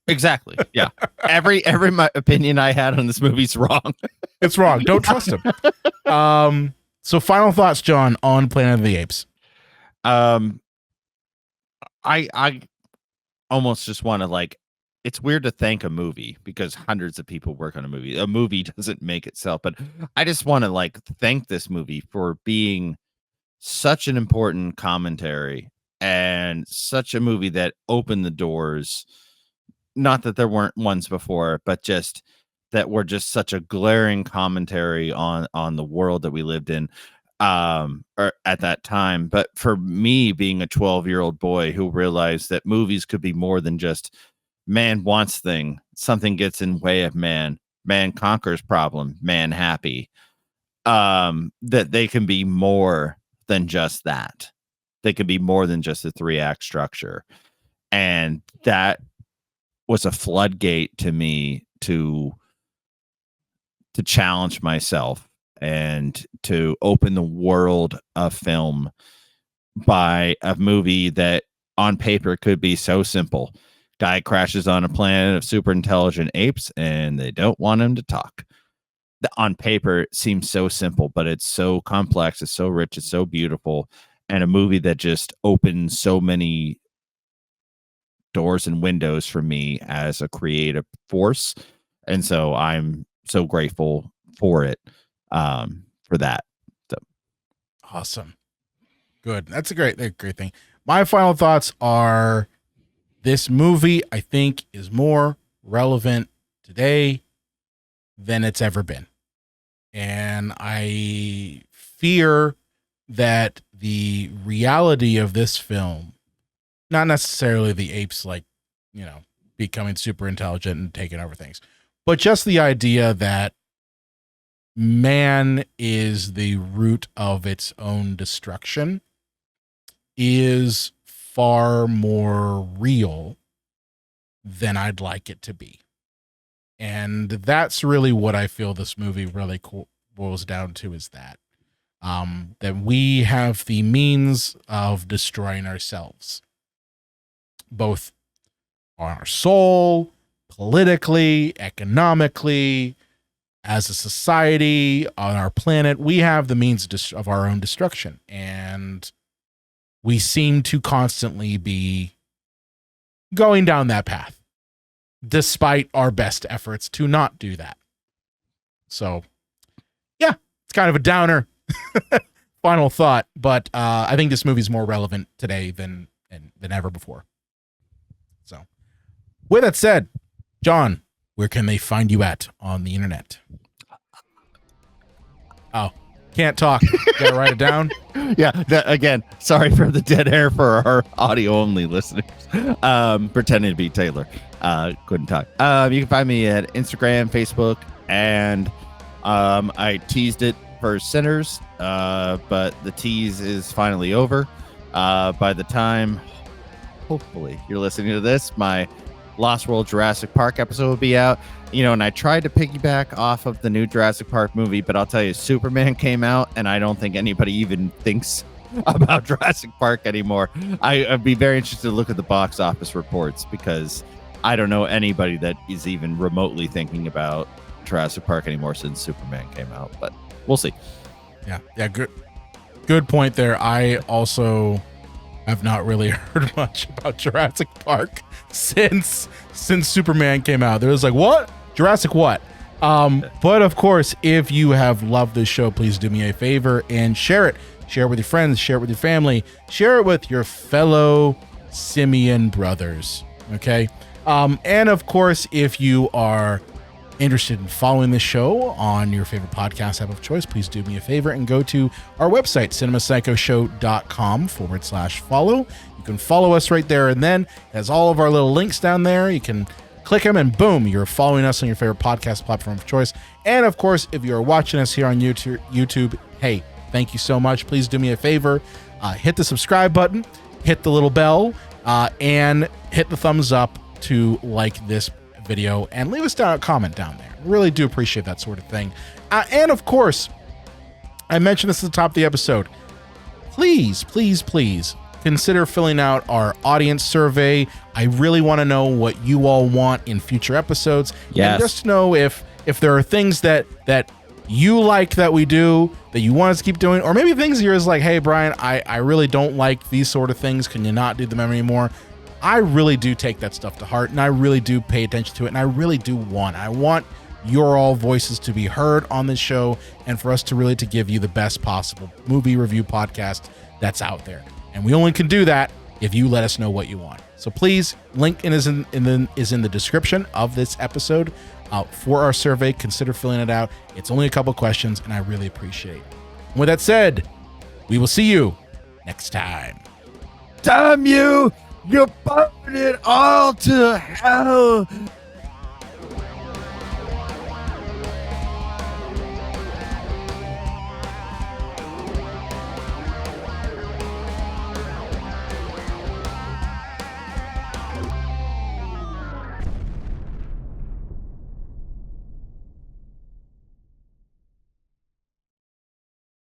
Exactly. Yeah. Every opinion I had on this movie's wrong. It's wrong. Don't trust him. So final thoughts, John, on Planet of the Apes. I almost just want to it's weird to thank a movie because hundreds of people work on a movie. A movie doesn't make itself, but I just want to thank this movie for being such an important commentary and such a movie that opened the doors. Not that there weren't ones before, but just that were just such a glaring commentary on the world that we lived in or at that time. But for me, being a 12-year-old boy who realized that movies could be more than just man wants something gets in way of man conquers problem, man happy, that they can be more than just that. They can be more than just a 3-act structure. And that was a floodgate to me to challenge myself and to open the world of film by a movie that on paper could be so simple. Guy crashes on a planet of super intelligent apes and they don't want him to talk. On paper, it seems so simple, but it's so complex. It's so rich. It's so beautiful. And a movie that just opens so many doors and windows for me as a creative force. And so I'm so grateful for it, for that. So. Awesome. Good. That's a great thing. My final thoughts are this movie, I think, is more relevant today than it's ever been. And I fear that the reality of this film, not necessarily the apes becoming super intelligent and taking over things, but just the idea that man is the root of its own destruction is far more real than I'd like it to be. And that's really what I feel this movie really boils down to, is that we have the means of destroying ourselves, both on our soul, politically, economically, as a society, on our planet. We have the means of our own destruction. And we seem to constantly be going down that path, despite our best efforts to not do that. So, yeah, it's kind of a downer final thought, but I think this movie is more relevant today than ever before. So, with that said, John, where can they find you at on the internet? Oh, can't talk. Gotta write it down. Yeah, again, sorry for the dead air for our audio-only listeners. Pretending to be Taylor. Couldn't talk. You can find me at Instagram, Facebook, and I teased it for Sinners, but the tease is finally over. By the time, hopefully, you're listening to this, my Lost World Jurassic Park episode will be out. And I tried to piggyback off of the new Jurassic Park movie, but I'll tell you, Superman came out, and I don't think anybody even thinks about Jurassic Park anymore. I'd be very interested to look at the box office reports, because I don't know anybody that is even remotely thinking about Jurassic Park anymore since Superman came out, but we'll see. Yeah, good point there. I also have not really heard much about Jurassic Park since Superman came out. There was what? Jurassic what? But of course, if you have loved this show, please do me a favor and share it. Share it with your friends, share it with your family, share it with your fellow Simeon Brothers. Okay. And of course, if you are interested in following this show on your favorite podcast app of choice, please do me a favor and go to our website, cinemapsychoshow.com/follow. You can follow us right there, and then it has all of our little links down there. You can click them and boom, you're following us on your favorite podcast platform of choice. And of course, if you're watching us here on YouTube, hey, thank you so much. Please do me a favor, hit the subscribe button, hit the little bell, and hit the thumbs up to like this video, and leave us down a comment down there. Really do appreciate that sort of thing. And of course, I mentioned this at the top of the episode. Please consider filling out our audience survey. I really want to know what you all want in future episodes. Yes. And just to know if there are things that you like that we do that you want us to keep doing, or maybe things you're just like, hey Brian, I really don't like these sort of things. Can you not do them anymore? I really do take that stuff to heart, and I really do pay attention to it, and I really do I want your all voices to be heard on this show, and for us to really to give you the best possible movie review podcast that's out there. And we only can do that if you let us know what you want. So please, link is in the description of this episode for our survey. Consider filling it out. It's only a couple questions, and I really appreciate it. And with that said, we will see you next time. Damn you! You burned it all to hell!